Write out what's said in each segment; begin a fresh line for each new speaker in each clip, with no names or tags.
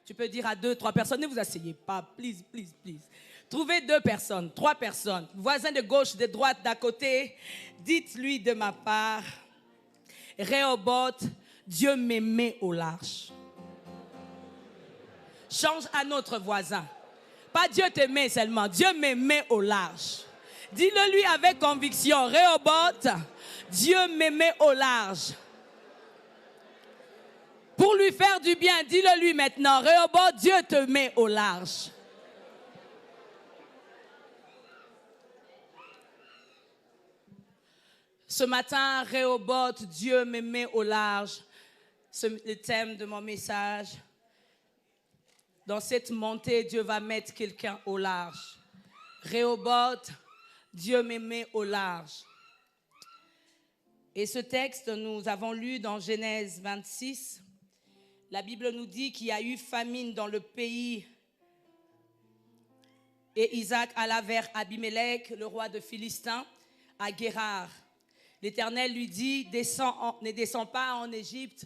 Tu peux dire à 2, 3 personnes, ne vous asseyez pas, please, please, please. Trouvez 2 personnes, 3 personnes, voisins de gauche, de droite, d'à côté. Dites-lui de ma part, Rehoboth, Dieu m'aimait au large. Change à notre voisin. Pas Dieu t'aimait seulement, Dieu m'aimait au large. Dis-le lui avec conviction, Rehoboth, Dieu m'aimait au large. Pour lui faire du bien, dis-le lui maintenant, Rehoboth, Dieu te met au large. Ce matin, Rehoboth, Dieu me met au large. C'est le thème de mon message. Dans cette montée, Dieu va mettre quelqu'un au large. Rehoboth, Dieu me met au large. Et ce texte, nous avons lu dans Genèse 26. La Bible nous dit qu'il y a eu famine dans le pays. Et Isaac alla vers Abimelech, le roi de Philistin, à Guérar. L'Éternel lui dit, ne descends pas en Égypte,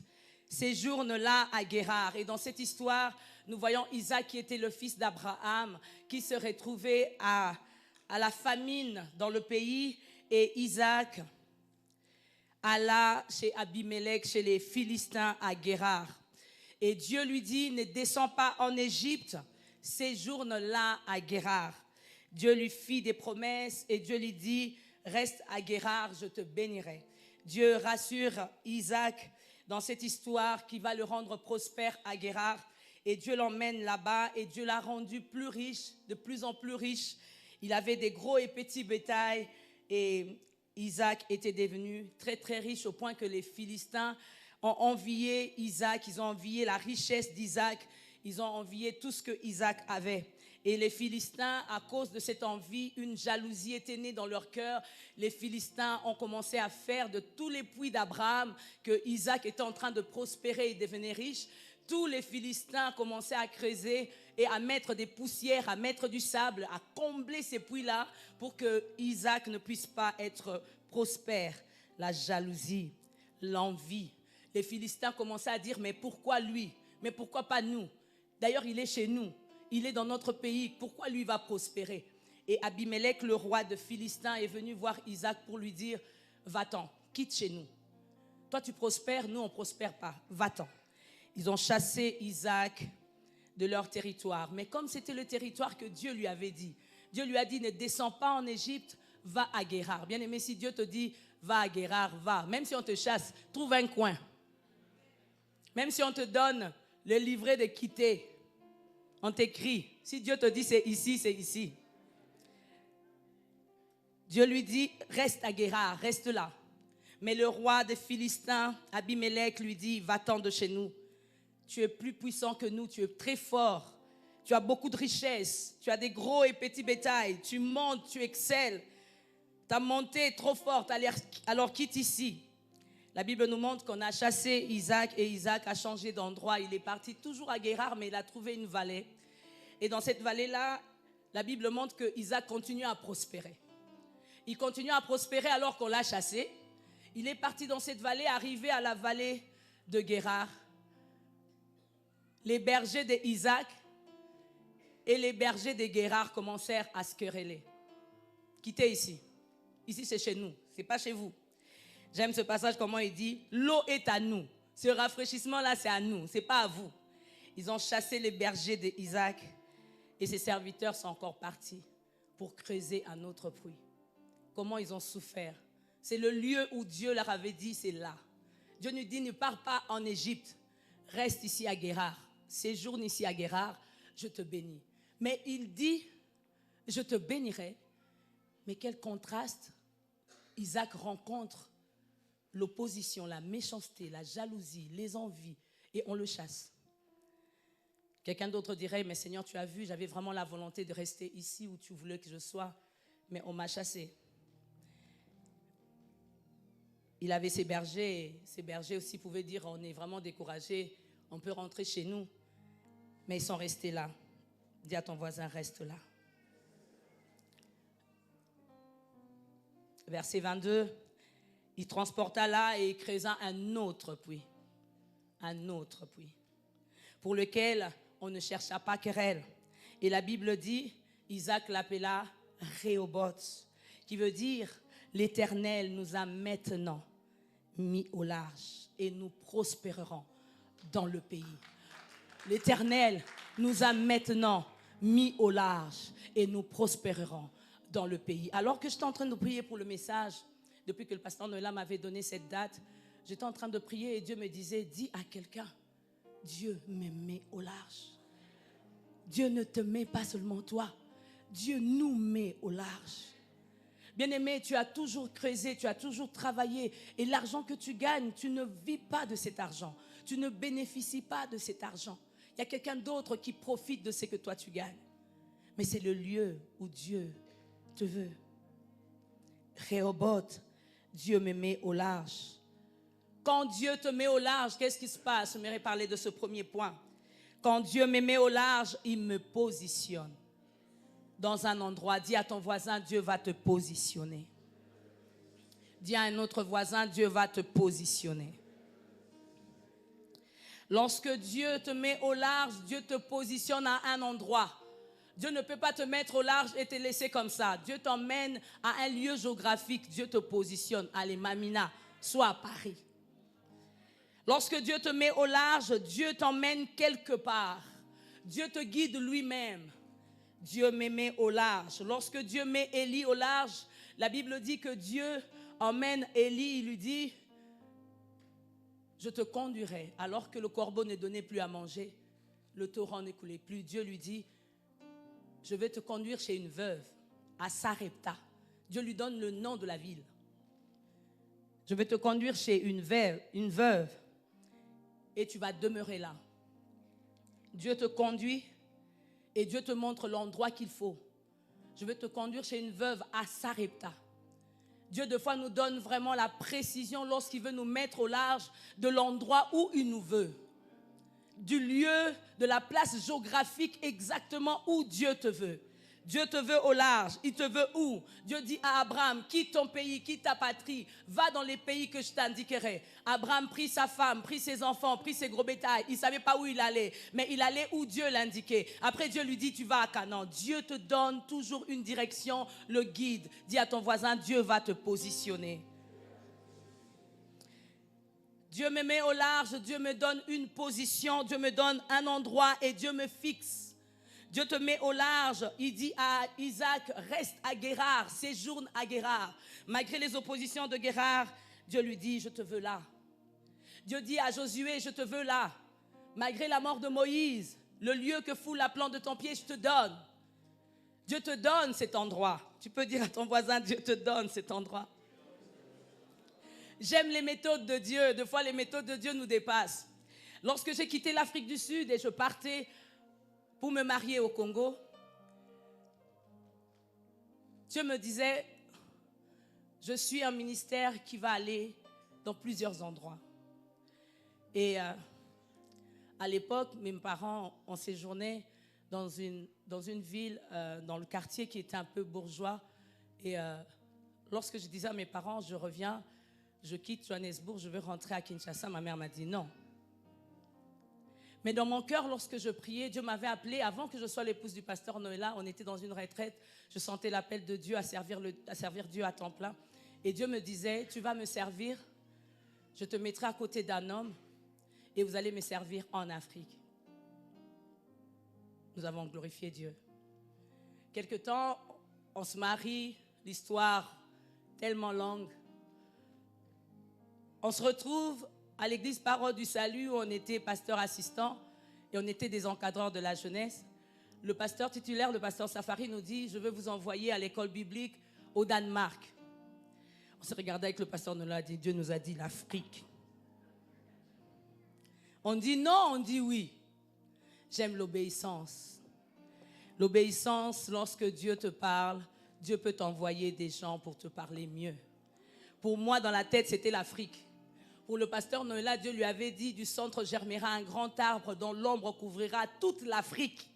séjourne là à Guérar. Et dans cette histoire, nous voyons Isaac qui était le fils d'Abraham, qui se retrouvait à la famine dans le pays. Et Isaac alla chez Abimelech, chez les Philistins à Guérar. Et Dieu lui dit, ne descends pas en Égypte, séjourne là à Guérar. Dieu lui fit des promesses et Dieu lui dit, reste à Guérar, je te bénirai. Dieu rassure Isaac dans cette histoire qui va le rendre prospère à Guérar. Et Dieu l'emmène là-bas et Dieu l'a rendu plus riche, de plus en plus riche. Il avait des gros et petits bétails et Isaac était devenu très très riche au point que les Philistins ont envié Isaac, ils ont envié la richesse d'Isaac, ils ont envié tout ce que Isaac avait. Et les Philistins, à cause de cette envie, une jalousie était née dans leur cœur. Les Philistins ont commencé à faire de tous les puits d'Abraham que Isaac était en train de prospérer et devenir riche. Tous les Philistins commençaient à creuser et à mettre des poussières, à mettre du sable, à combler ces puits-là pour que Isaac ne puisse pas être prospère. La jalousie, l'envie. Les Philistins commençaient à dire, mais pourquoi lui? Mais pourquoi pas nous? D'ailleurs, il est chez nous. Il est dans notre pays. Pourquoi lui va prospérer? Et Abimelech, le roi de Philistin, est venu voir Isaac pour lui dire, va-t'en, quitte chez nous. Toi, tu prospères, nous, on ne prospère pas. Va-t'en. Ils ont chassé Isaac de leur territoire. Mais comme c'était le territoire que Dieu lui avait dit, Dieu lui a dit, ne descends pas en Égypte, va à Guérar. Bien aimé, si Dieu te dit, va à Guérar, va. Même si on te chasse, trouve un coin. Même si on te donne le livret de quitter, on t'écrit. Si Dieu te dit c'est ici, c'est ici. Dieu lui dit, reste à Guérar, reste là. Mais le roi des Philistins, Abimelech, lui dit, va-t'en de chez nous. Tu es plus puissant que nous, tu es très fort. Tu as beaucoup de richesses, tu as des gros et petits bétails. Tu montes, tu excelles. Ta montée est trop forte, alors quitte ici. La Bible nous montre qu'on a chassé Isaac et Isaac a changé d'endroit. Il est parti toujours à Guérar, mais il a trouvé une vallée. Et dans cette vallée-là, la Bible montre que Isaac continue à prospérer. Il continue à prospérer alors qu'on l'a chassé. Il est parti dans cette vallée, arrivé à la vallée de Guérar. Les bergers d'Isaac et les bergers de Guérar commencèrent à se quereller. Quittez ici. Ici, c'est chez nous, ce n'est pas chez vous. J'aime ce passage, comment il dit, l'eau est à nous. Ce rafraîchissement-là, c'est à nous, ce n'est pas à vous. Ils ont chassé les bergers d'Isaac et ses serviteurs sont encore partis pour creuser un autre puits. Comment ils ont souffert. C'est le lieu où Dieu leur avait dit, c'est là. Dieu nous dit, ne pars pas en Égypte, reste ici à Guérar. Séjourne ici à Guérar, je te bénis. Mais il dit, je te bénirai. Mais quel contraste, Isaac rencontre l'opposition, la méchanceté, la jalousie, les envies, et on le chasse. Quelqu'un d'autre dirait, mais Seigneur, tu as vu, j'avais vraiment la volonté de rester ici où tu voulais que je sois, mais on m'a chassé. Il avait ses bergers aussi pouvaient dire, on est vraiment découragé, on peut rentrer chez nous. Mais ils sont restés là. Dis à ton voisin, reste là. Verset 22, il transporta là et il creusa un autre puits. Un autre puits. Pour lequel on ne chercha pas querelle. Et la Bible dit, Isaac l'appela Rehoboth, qui veut dire, l'Éternel nous a maintenant mis au large et nous prospérerons dans le pays. L'Éternel nous a maintenant mis au large et nous prospérerons dans le pays. Alors que j'étais en train de prier pour le message, depuis que le pasteur Noëlla m'avait donné cette date, j'étais en train de prier et Dieu me disait, dis à quelqu'un, Dieu me met au large. Dieu ne te met pas seulement toi, Dieu nous met au large. Bien-aimé, tu as toujours creusé, tu as toujours travaillé. Et l'argent que tu gagnes, tu ne vis pas de cet argent. Tu ne bénéficies pas de cet argent. Il y a quelqu'un d'autre qui profite de ce que toi tu gagnes. Mais c'est le lieu où Dieu te veut. Rehoboth, Dieu me met au large. Quand Dieu te met au large, qu'est-ce qui se passe? J'aimerais parler de ce premier point. Quand Dieu me met au large, il me positionne dans un endroit. Dis à ton voisin, Dieu va te positionner. Dis à un autre voisin, Dieu va te positionner. Lorsque Dieu te met au large, Dieu te positionne à un endroit. Dieu ne peut pas te mettre au large et te laisser comme ça. Dieu t'emmène à un lieu géographique. Dieu te positionne. Allez, Mamina, sois à Paris. Lorsque Dieu te met au large, Dieu t'emmène quelque part. Dieu te guide lui-même. Dieu me met au large. Lorsque Dieu met Élie au large, la Bible dit que Dieu emmène Élie, il lui dit, je te conduirai. Alors que le corbeau ne donnait plus à manger, le torrent ne coulait plus. Dieu lui dit, je vais te conduire chez une veuve, à Sarepta. Dieu lui donne le nom de la ville. Je vais te conduire chez une veuve, et tu vas demeurer là. Dieu te conduit et Dieu te montre l'endroit qu'il faut. Je vais te conduire chez une veuve à Sarepta. Dieu, des fois, nous donne vraiment la précision lorsqu'il veut nous mettre au large de l'endroit où il nous veut. Du lieu, de la place géographique exactement où Dieu te veut. Dieu te veut au large. Il te veut où? Dieu dit à Abraham, quitte ton pays, quitte ta patrie, va dans les pays que je t'indiquerai. Abraham prit sa femme, prit ses enfants, prit ses gros bétails. Il ne savait pas où il allait, mais il allait où Dieu l'indiquait. Après, Dieu lui dit, tu vas à Canaan. Dieu te donne toujours une direction, le guide. Dis à ton voisin, Dieu va te positionner. Dieu me met au large, Dieu me donne une position, Dieu me donne un endroit et Dieu me fixe. Dieu te met au large. Il dit à Isaac, reste à Guérar, séjourne à Guérar. Malgré les oppositions de Guérar, Dieu lui dit, je te veux là. Dieu dit à Josué, je te veux là. Malgré la mort de Moïse, le lieu que foule la plante de ton pied, je te donne. Dieu te donne cet endroit. Tu peux dire à ton voisin, Dieu te donne cet endroit. J'aime les méthodes de Dieu. Des fois, les méthodes de Dieu nous dépassent. Lorsque j'ai quitté l'Afrique du Sud et je partais pour me marier au Congo, Dieu me disait, je suis un ministère qui va aller dans plusieurs endroits. Et à l'époque, mes parents ont séjourné dans une ville, dans le quartier qui était un peu bourgeois. Et lorsque je disais à mes parents, je reviens, je quitte Johannesburg, je veux rentrer à Kinshasa, ma mère m'a dit non. Mais dans mon cœur, lorsque je priais, Dieu m'avait appelé, avant que je sois l'épouse du pasteur Noëlla, on était dans une retraite, je sentais l'appel de Dieu à servir Dieu à temps plein. Et Dieu me disait, tu vas me servir, je te mettrai à côté d'un homme et vous allez me servir en Afrique. Nous avons glorifié Dieu. Quelque temps, on se marie, l'histoire tellement longue. On se retrouve à l'église Parole du Salut où on était pasteur assistant et on était des encadreurs de la jeunesse. Le pasteur titulaire, le pasteur Safari, nous dit, je veux vous envoyer à l'école biblique au Danemark. On s'est regardé avec le pasteur Noëlla, dit, Dieu nous a dit l'Afrique. On dit non, on dit oui. J'aime l'obéissance. L'obéissance, lorsque Dieu te parle, Dieu peut t'envoyer des gens pour te parler mieux. Pour moi, dans la tête, c'était l'Afrique. Pour le pasteur Noëlla, Dieu lui avait dit, du centre germera un grand arbre dont l'ombre couvrira toute l'Afrique.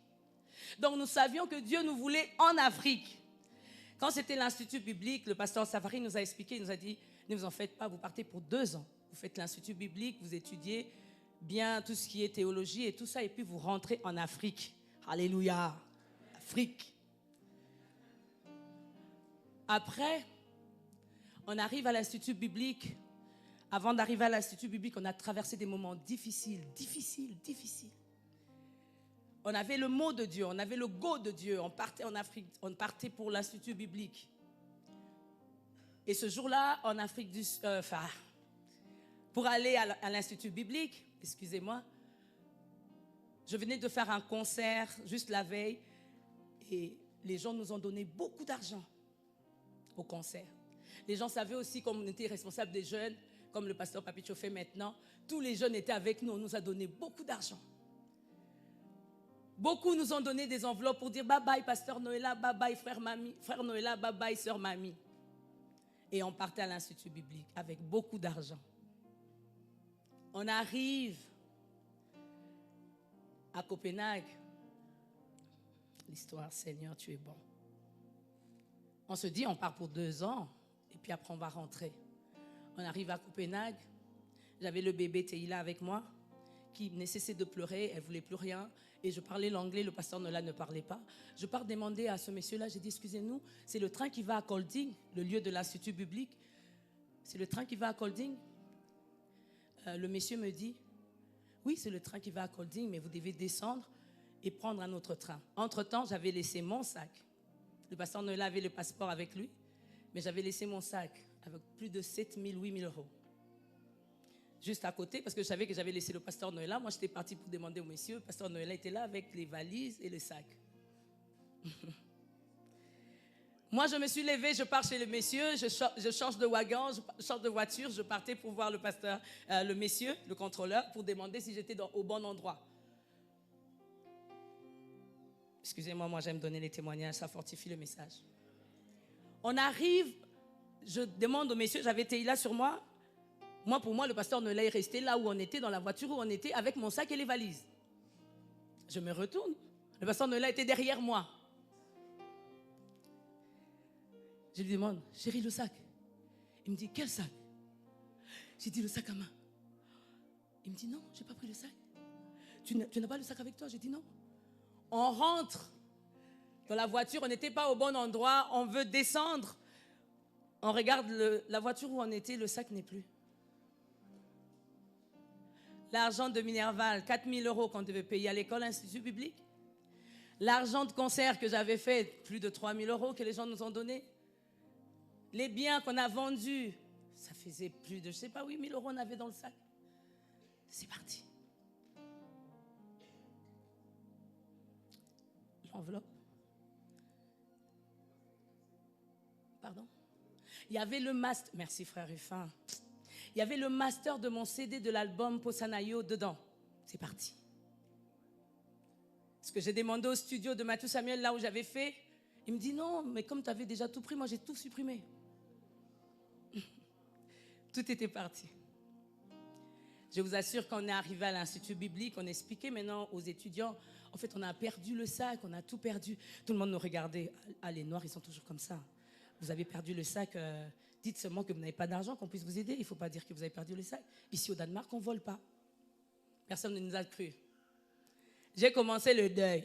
Donc nous savions que Dieu nous voulait en Afrique. Quand c'était l'Institut biblique, le pasteur Safari nous a expliqué, il nous a dit, ne vous en faites pas, vous partez pour 2 ans. Vous faites l'Institut biblique, vous étudiez, bien tout ce qui est théologie et tout ça, et puis vous rentrez en Afrique. Alléluia. Afrique. Après, on arrive à l'Institut biblique. Avant d'arriver à l'Institut biblique, on a traversé des moments difficiles. On avait le mot de Dieu, on avait le go de Dieu. On partait en Afrique, on partait pour l'Institut biblique. Et ce jour-là, en Afrique du Sud, pour aller à l'Institut biblique, excusez-moi, je venais de faire un concert juste la veille et les gens nous ont donné beaucoup d'argent au concert. Les gens savaient aussi qu'on était responsable des jeunes, comme le pasteur Papicho fait maintenant. Tous les jeunes étaient avec nous, on nous a donné beaucoup d'argent. Beaucoup nous ont donné des enveloppes pour dire bye bye pasteur Noëlla, bye bye frère Noëlla, bye bye sœur Mamie. Et on partait à l'Institut biblique avec beaucoup d'argent. On arrive à Copenhague. L'histoire, Seigneur, tu es bon. On se dit, on part pour 2 ans, et puis après on va rentrer. On arrive à Copenhague. J'avais le bébé Teila avec moi, qui ne cessait de pleurer, elle ne voulait plus rien. Et je parlais l'anglais, le pasteur Noëlla ne parlait pas. Je pars demander à ce monsieur-là, j'ai dit, excusez-nous, c'est le train qui va à Kolding, le lieu de l'Institut biblique. C'est le train qui va à Kolding. Le monsieur me dit, oui, c'est le train qui va à Kolding, mais vous devez descendre et prendre un autre train. Entre-temps, j'avais laissé mon sac. Le pasteur Noëlla avait le passeport avec lui, mais j'avais laissé mon sac avec plus de 7 000, 8 000 euros. Juste à côté, parce que je savais que j'avais laissé le pasteur Noëlla. Moi, j'étais partie pour demander au monsieur. Le pasteur Noëlla était là avec les valises et le sac. Moi, je me suis levée, je pars chez le monsieur, je change de wagon, je change de voiture. Je partais pour voir le pasteur, le monsieur, le contrôleur, pour demander si j'étais au bon endroit. Excusez-moi, moi, j'aime donner les témoignages, ça fortifie le message. On arrive, je demande au monsieur, j'avais Teila sur moi. Moi, pour moi, le pasteur Noëlla est resté là où on était, dans la voiture où on était, avec mon sac et les valises. Je me retourne. Le pasteur Noëlla était derrière moi. Je lui demande, chérie, le sac. Il me dit, quel sac? J'ai dit, le sac à main. Il me dit, non, je n'ai pas pris le sac. Tu n'as pas le sac avec toi? J'ai dit, non. On rentre dans la voiture, on n'était pas au bon endroit, on veut descendre. On regarde la voiture où on était, le sac n'est plus. L'argent de Minerval, 4 000 euros qu'on devait payer à l'école, Institut biblique. L'argent de concert que j'avais fait, plus de 3 000 euros que les gens nous ont donné. Les biens qu'on a vendus, ça faisait plus de, je ne sais pas, 8 000 euros on avait dans le sac. C'est parti. L'enveloppe. Pardon? Il y avait le master. Merci frère Ruffin. Il y avait le master de mon CD de l'album Posanayo dedans. C'est parti. Ce que j'ai demandé au studio de Mathieu Samuel, là où j'avais fait, il me dit non, mais comme tu avais déjà tout pris, moi j'ai tout supprimé. Tout était parti. Je vous assure, quand on est arrivé à l'Institut biblique, on expliquait maintenant aux étudiants, en fait, on a perdu le sac, on a tout perdu. Tout le monde nous regardait. Ah, les Noirs, ils sont toujours comme ça. Vous avez perdu le sac, dites seulement que vous n'avez pas d'argent, qu'on puisse vous aider. Il ne faut pas dire que vous avez perdu le sac. Ici, au Danemark, on ne vole pas. Personne ne nous a cru. J'ai commencé le deuil.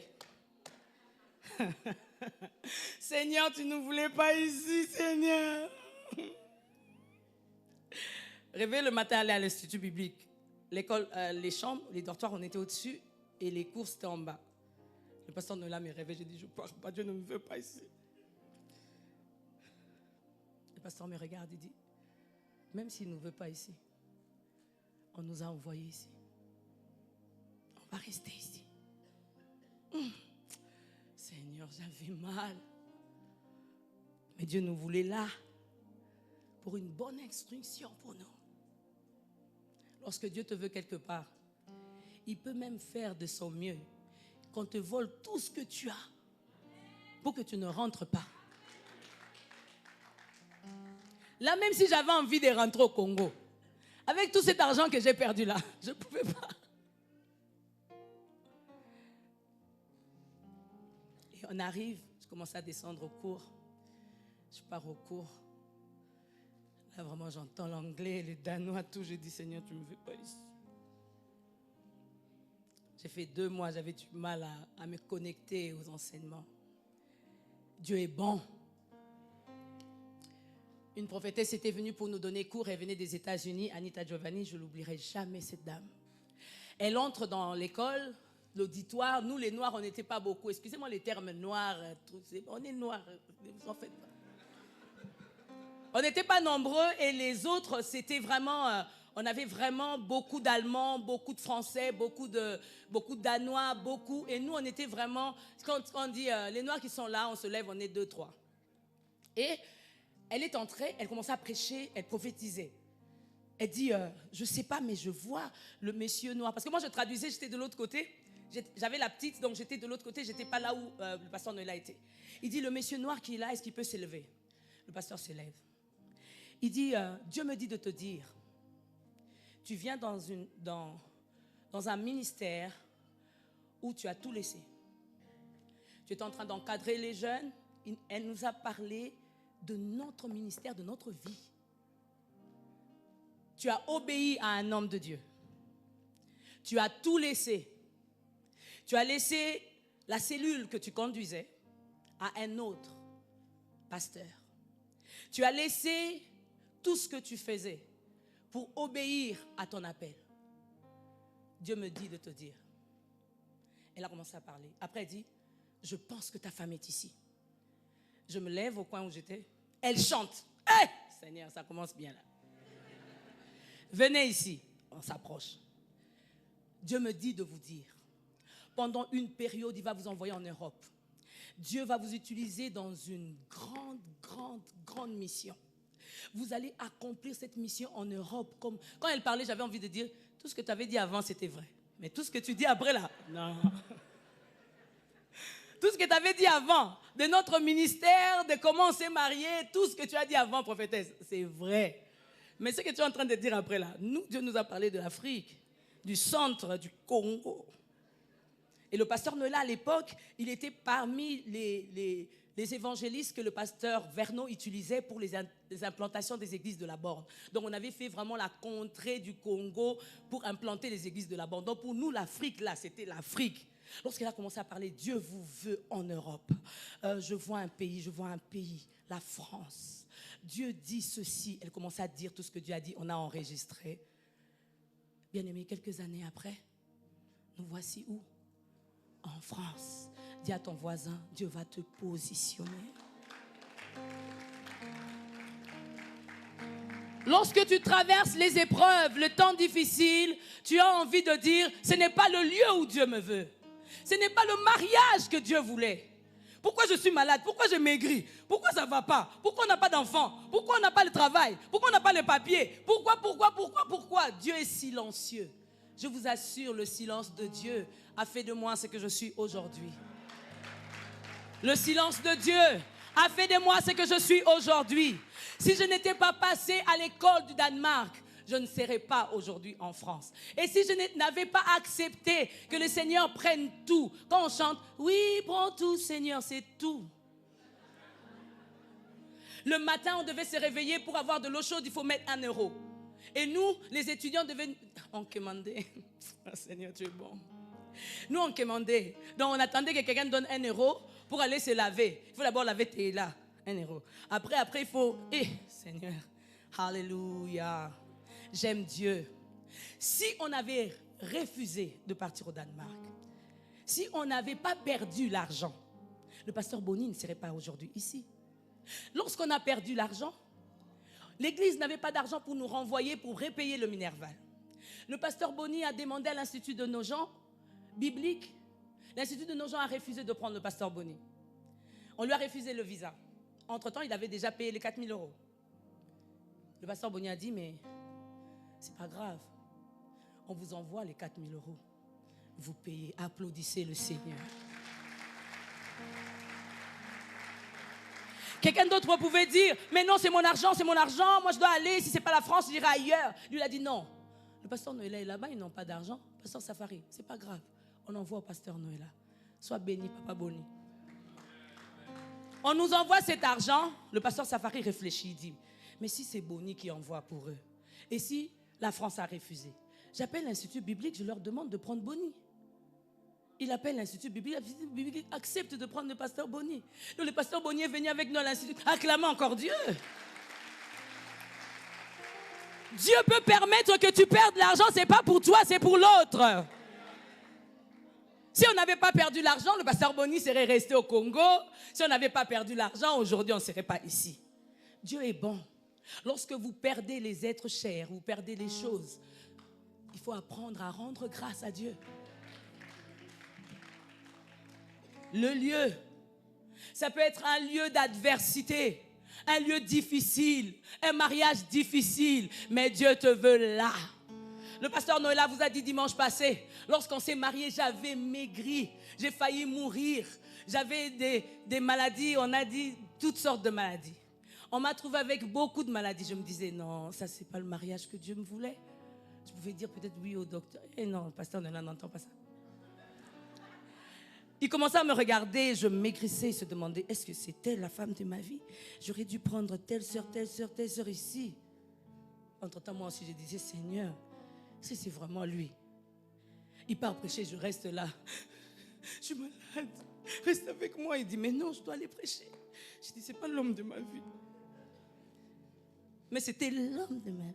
Seigneur, tu ne nous voulais pas ici, Seigneur. Réveillé le matin, aller à l'Institut biblique. L'école, les chambres, les dortoirs, on était au-dessus et les cours, c'était en bas. Le pasteur Noëlla me réveille, j'ai dit, je ne pars pas, Dieu ne me veut pas ici. Le pasteur me regarde, il dit, même s'il ne nous veut pas ici, on nous a envoyés ici. On va rester ici. Seigneur, j'avais mal. Mais Dieu nous voulait là pour une bonne instruction pour nous. Lorsque Dieu te veut quelque part, il peut même faire de son mieux qu'on te vole tout ce que tu as pour que tu ne rentres pas. Là, même si j'avais envie de rentrer au Congo, avec tout cet argent que j'ai perdu là, je ne pouvais pas. Et on arrive, je commence à descendre au cours. Je pars au cours. Là, vraiment, j'entends l'anglais, le danois, tout. Je dis, Seigneur, tu ne me veux pas ici. J'ai fait 2 mois, j'avais du mal à me connecter aux enseignements. Dieu est bon. Une prophétesse était venue pour nous donner cours. Elle venait des États-Unis, Anita Giovanni. Je ne l'oublierai jamais, cette dame. Elle entre dans l'école, l'auditoire. Nous, les Noirs, on n'était pas beaucoup. Excusez-moi les termes noirs. On est noirs, vous en faites pas. On n'était pas nombreux et les autres, c'était vraiment... on avait vraiment beaucoup d'Allemands, beaucoup de Français, beaucoup de Danois, beaucoup. Et nous, on était vraiment... Quand on dit les Noirs qui sont là, on se lève, on est 2, 3. Et elle est entrée, elle commençait à prêcher, elle prophétisait. Elle dit, je ne sais pas, mais je vois le monsieur noir. Parce que moi, je traduisais, j'étais de l'autre côté. J'avais la petite, donc j'étais de l'autre côté. Je n'étais pas là où le pasteur Noëlla était. Il dit, le monsieur noir qui est là, est-ce qu'il peut s'élever? Le pasteur se lève. Il dit, Dieu me dit de te dire, tu viens dans un ministère où tu as tout laissé. Tu es en train d'encadrer les jeunes. Elle nous a parlé de notre ministère, de notre vie. Tu as obéi à un homme de Dieu. Tu as tout laissé. Tu as laissé la cellule que tu conduisais à un autre pasteur. Tu as laissé tout ce que tu faisais pour obéir à ton appel. Dieu me dit de te dire. Elle a commencé à parler. Après, elle dit, je pense que ta femme est ici. Je me lève au coin où j'étais. Elle chante. Hey, Seigneur, ça commence bien là. Venez ici. On s'approche. Dieu me dit de vous dire, pendant une période, il va vous envoyer en Europe. Dieu va vous utiliser dans une grande mission. Vous allez accomplir cette mission en Europe. Comme quand elle parlait, j'avais envie de dire, tout ce que tu avais dit avant, c'était vrai. Mais tout ce que tu dis après là, non. Tout ce que tu avais dit avant, de notre ministère, de comment on s'est marié, tout ce que tu as dit avant, prophétesse, c'est vrai. Mais ce que tu es en train de dire après là, nous, Dieu nous a parlé de l'Afrique, du centre du Congo. Et le pasteur Noëlla, à l'époque, il était parmi les évangélistes que le pasteur Verneau utilisait pour les implantations des églises de la Borne. Donc, on avait fait vraiment la contrée du Congo pour implanter les églises de la Borne. Donc, pour nous, l'Afrique, là, c'était l'Afrique. Lorsqu'elle a commencé à parler, Dieu vous veut en Europe. Je vois un pays, la France. Dieu dit ceci. Elle commençait à dire tout ce que Dieu a dit. On a enregistré. Bien aimé, quelques années après, nous voici où? En France. Dis à ton voisin, Dieu va te positionner. Lorsque tu traverses les épreuves, le temps difficile, tu as envie de dire, ce n'est pas le lieu où Dieu me veut. Ce n'est pas le mariage que Dieu voulait. Pourquoi je suis malade? Pourquoi je maigris? Pourquoi ça ne va pas? Pourquoi on n'a pas d'enfant? Pourquoi on n'a pas le travail? Pourquoi on n'a pas les papiers? Pourquoi? Dieu est silencieux. Je vous assure, le silence de Dieu a fait de moi ce que je suis aujourd'hui. Le silence de Dieu a fait de moi ce que je suis aujourd'hui. Si je n'étais pas passée à l'école du Danemark, je ne serais pas aujourd'hui en France. Et si je n'avais pas accepté que le Seigneur prenne tout, quand on chante, oui, prends tout, Seigneur, c'est tout. Le matin, on devait se réveiller pour avoir de l'eau chaude, il faut mettre 1 euro. Et nous, les étudiants, on commandait. Oh, Seigneur, tu es bon. Nous, on commandait. Donc, on attendait que quelqu'un donne 1 euro pour aller se laver. Il faut d'abord laver tes là, 1 euro. Après, il faut... Seigneur, alléluia. J'aime Dieu. Si on avait refusé de partir au Danemark, si on n'avait pas perdu l'argent, le pasteur Bonny ne serait pas aujourd'hui ici. Lorsqu'on a perdu l'argent, l'église n'avait pas d'argent pour nous renvoyer, pour repayer le Minerval. Le pasteur Bonny a demandé à l'Institut de Nogent biblique. L'Institut de Nogent a refusé de prendre le pasteur Bonny. On lui a refusé le visa. Entre-temps, il avait déjà payé les 4 000 euros. Le pasteur Bonny a dit, mais c'est pas grave. On vous envoie les 4 000 euros. Vous payez, applaudissez le Seigneur. Quelqu'un d'autre pouvait dire, mais non, c'est mon argent, moi je dois aller, si ce n'est pas la France, j'irai ailleurs. Lui, il a dit non. Le pasteur Noëlla est là-bas, ils n'ont pas d'argent. Pasteur Safari, ce n'est pas grave. On envoie au pasteur Noëlla. Sois béni, Papa Bonny. On nous envoie cet argent. Le pasteur Safari réfléchit, il dit, mais si c'est Bonny qui envoie pour eux, et si la France a refusé, j'appelle l'Institut biblique, je leur demande de prendre Bonny. il appelle l'Institut biblique. L'Institut biblique accepte de prendre le pasteur Bonny. Donc le pasteur Bonny est venu avec nous à l'Institut. Acclamons encore Dieu. Dieu peut permettre que tu perdes l'argent, ce n'est pas pour toi, c'est pour l'autre. Si on n'avait pas perdu l'argent, le pasteur Bonny serait resté au Congo. Si on n'avait pas perdu l'argent, aujourd'hui on ne serait pas ici. Dieu est bon. Lorsque vous perdez les êtres chers, vous perdez les choses, il faut apprendre à rendre grâce à Dieu. Le lieu, ça peut être un lieu d'adversité, un lieu difficile, un mariage difficile, mais Dieu te veut là. Le pasteur Noëlla vous a dit dimanche passé, lorsqu'on s'est marié, j'avais maigri, j'ai failli mourir, j'avais des maladies, on a dit toutes sortes de maladies. On m'a trouvé avec beaucoup de maladies. Je me disais, non, ça c'est pas le mariage que Dieu me voulait. Je pouvais dire peut-être oui au docteur. Et non, le pasteur Noëlla n'entend pas ça. Il commençait à me regarder, je maigrissais, il se demandait, est-ce que c'est elle la femme de ma vie? J'aurais dû prendre telle sœur ici. Entre-temps, moi aussi, je disais, Seigneur, si c'est vraiment lui. Il part prêcher, je reste là. Je suis malade, reste avec moi. Il dit, mais non, je dois aller prêcher. Je dis, c'est pas l'homme de ma vie. Mais c'était l'homme de ma vie.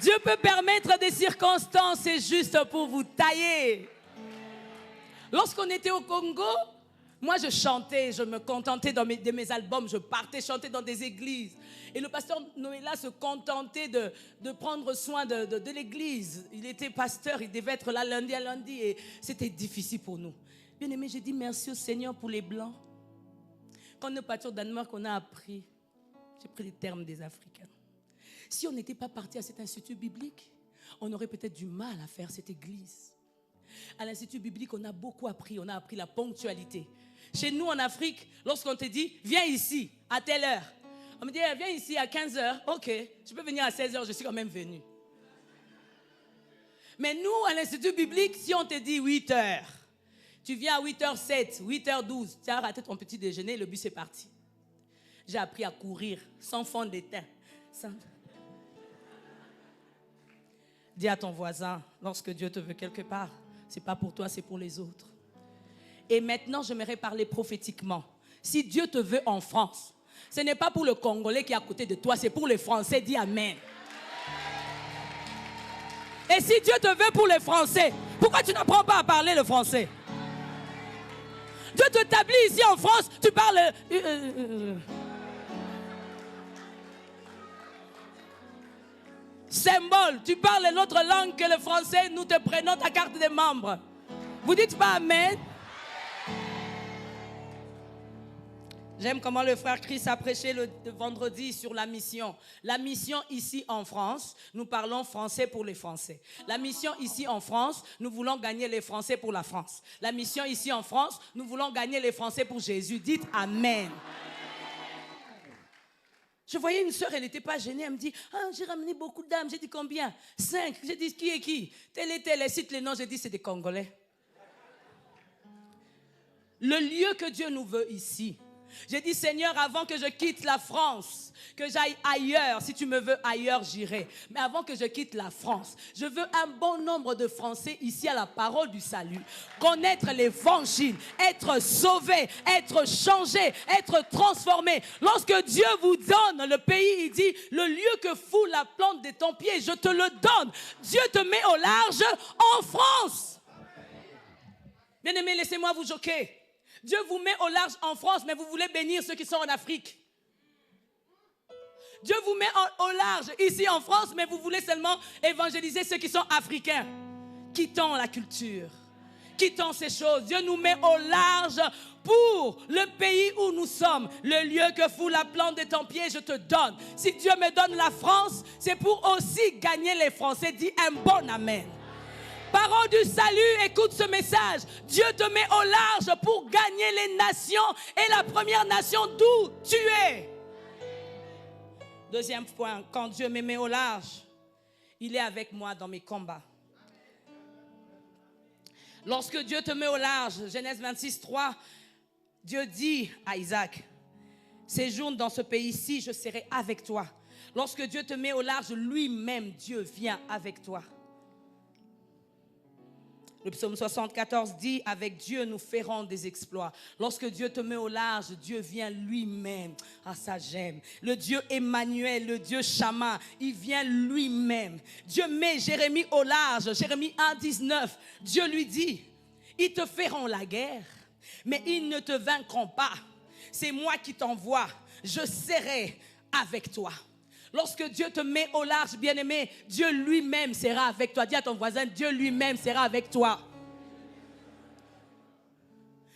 Dieu peut permettre des circonstances, c'est juste pour vous tailler. Lorsqu'on était au Congo, moi je chantais, je me contentais de mes albums, je partais chanter dans des églises. Et le pasteur Noëlla se contentait de prendre soin de l'église. Il était pasteur, il devait être là lundi à lundi et c'était difficile pour nous. Bien aimé, j'ai dit merci au Seigneur pour les Blancs. Quand nous partions au Danemark, on a appris, j'ai pris les termes des Africains. Si on n'était pas parti à cet institut biblique, on aurait peut-être du mal à faire cette église. À l'institut biblique, on a beaucoup appris. On a appris la ponctualité. Chez nous, en Afrique, lorsqu'on te dit, viens ici, à telle heure. On me dit, viens ici à 15 heures. Ok, je peux venir à 16 heures, je suis quand même venu. Mais nous, à l'institut biblique, si on te dit 8 heures, tu viens à 8h07, 8h12, tu as raté ton petit déjeuner, le bus est parti. J'ai appris à courir sans fond d'étain. Dis à ton voisin, lorsque Dieu te veut quelque part, ce n'est pas pour toi, c'est pour les autres. Et maintenant, j'aimerais parler prophétiquement. Si Dieu te veut en France, ce n'est pas pour le Congolais qui est à côté de toi, c'est pour les Français. Dis Amen. Et si Dieu te veut pour les Français, pourquoi tu n'apprends pas à parler le français? Dieu t'établit ici en France, tu parles... Symbole, tu parles une autre langue que le français, nous te prenons ta carte de membre. Vous dites pas Amen? J'aime comment le frère Chris a prêché le vendredi sur la mission. La mission ici en France, nous parlons français pour les Français. La mission ici en France, nous voulons gagner les Français pour la France. La mission ici en France, nous voulons gagner les Français pour Jésus. Dites Amen. Je voyais une sœur, elle n'était pas gênée. Elle me dit, j'ai ramené beaucoup d'âmes. J'ai dit combien? 5. J'ai dit, qui est qui? Tel et tel. Elle cite les noms. J'ai dit, c'est des Congolais. Le lieu que Dieu nous veut ici. J'ai dit, Seigneur, avant que je quitte la France, que j'aille ailleurs, si tu me veux ailleurs, j'irai. Mais avant que je quitte la France, je veux un bon nombre de Français ici à la parole du salut. Connaître l'évangile, être sauvé, être changé, être transformé. Lorsque Dieu vous donne le pays, il dit, le lieu que fout la plante de ton pied, je te le donne. Dieu te met au large en France. Bien-aimés, laissez-moi vous choquer. Dieu vous met au large en France, mais vous voulez bénir ceux qui sont en Afrique. Dieu vous met au large ici en France, mais vous voulez seulement évangéliser ceux qui sont africains. Quittons la culture. Quittons ces choses. Dieu nous met au large pour le pays où nous sommes. Le lieu que fout la plante de ton pied, je te donne. Si Dieu me donne la France, c'est pour aussi gagner les Français. Dis un bon amen. Parole du salut, écoute ce message. Dieu te met au large pour gagner les nations et la première nation d'où tu es. Deuxième point, quand Dieu me met au large, il est avec moi dans mes combats. Lorsque Dieu te met au large, Genèse 26, 3, Dieu dit à Isaac, séjourne dans ce pays-ci, je serai avec toi. Lorsque Dieu te met au large, lui-même, Dieu vient avec toi. Le psaume 74 dit, avec Dieu, nous ferons des exploits. Lorsque Dieu te met au large, Dieu vient lui-même. Ah, ça j'aime. Le Dieu Emmanuel, le Dieu Shama, il vient lui-même. Dieu met Jérémie au large. Jérémie 1, 19. Dieu lui dit, ils te feront la guerre, mais ils ne te vaincront pas. C'est moi qui t'envoie. Je serai avec toi. Lorsque Dieu te met au large, bien-aimé, Dieu lui-même sera avec toi. Dis à ton voisin, Dieu lui-même sera avec toi.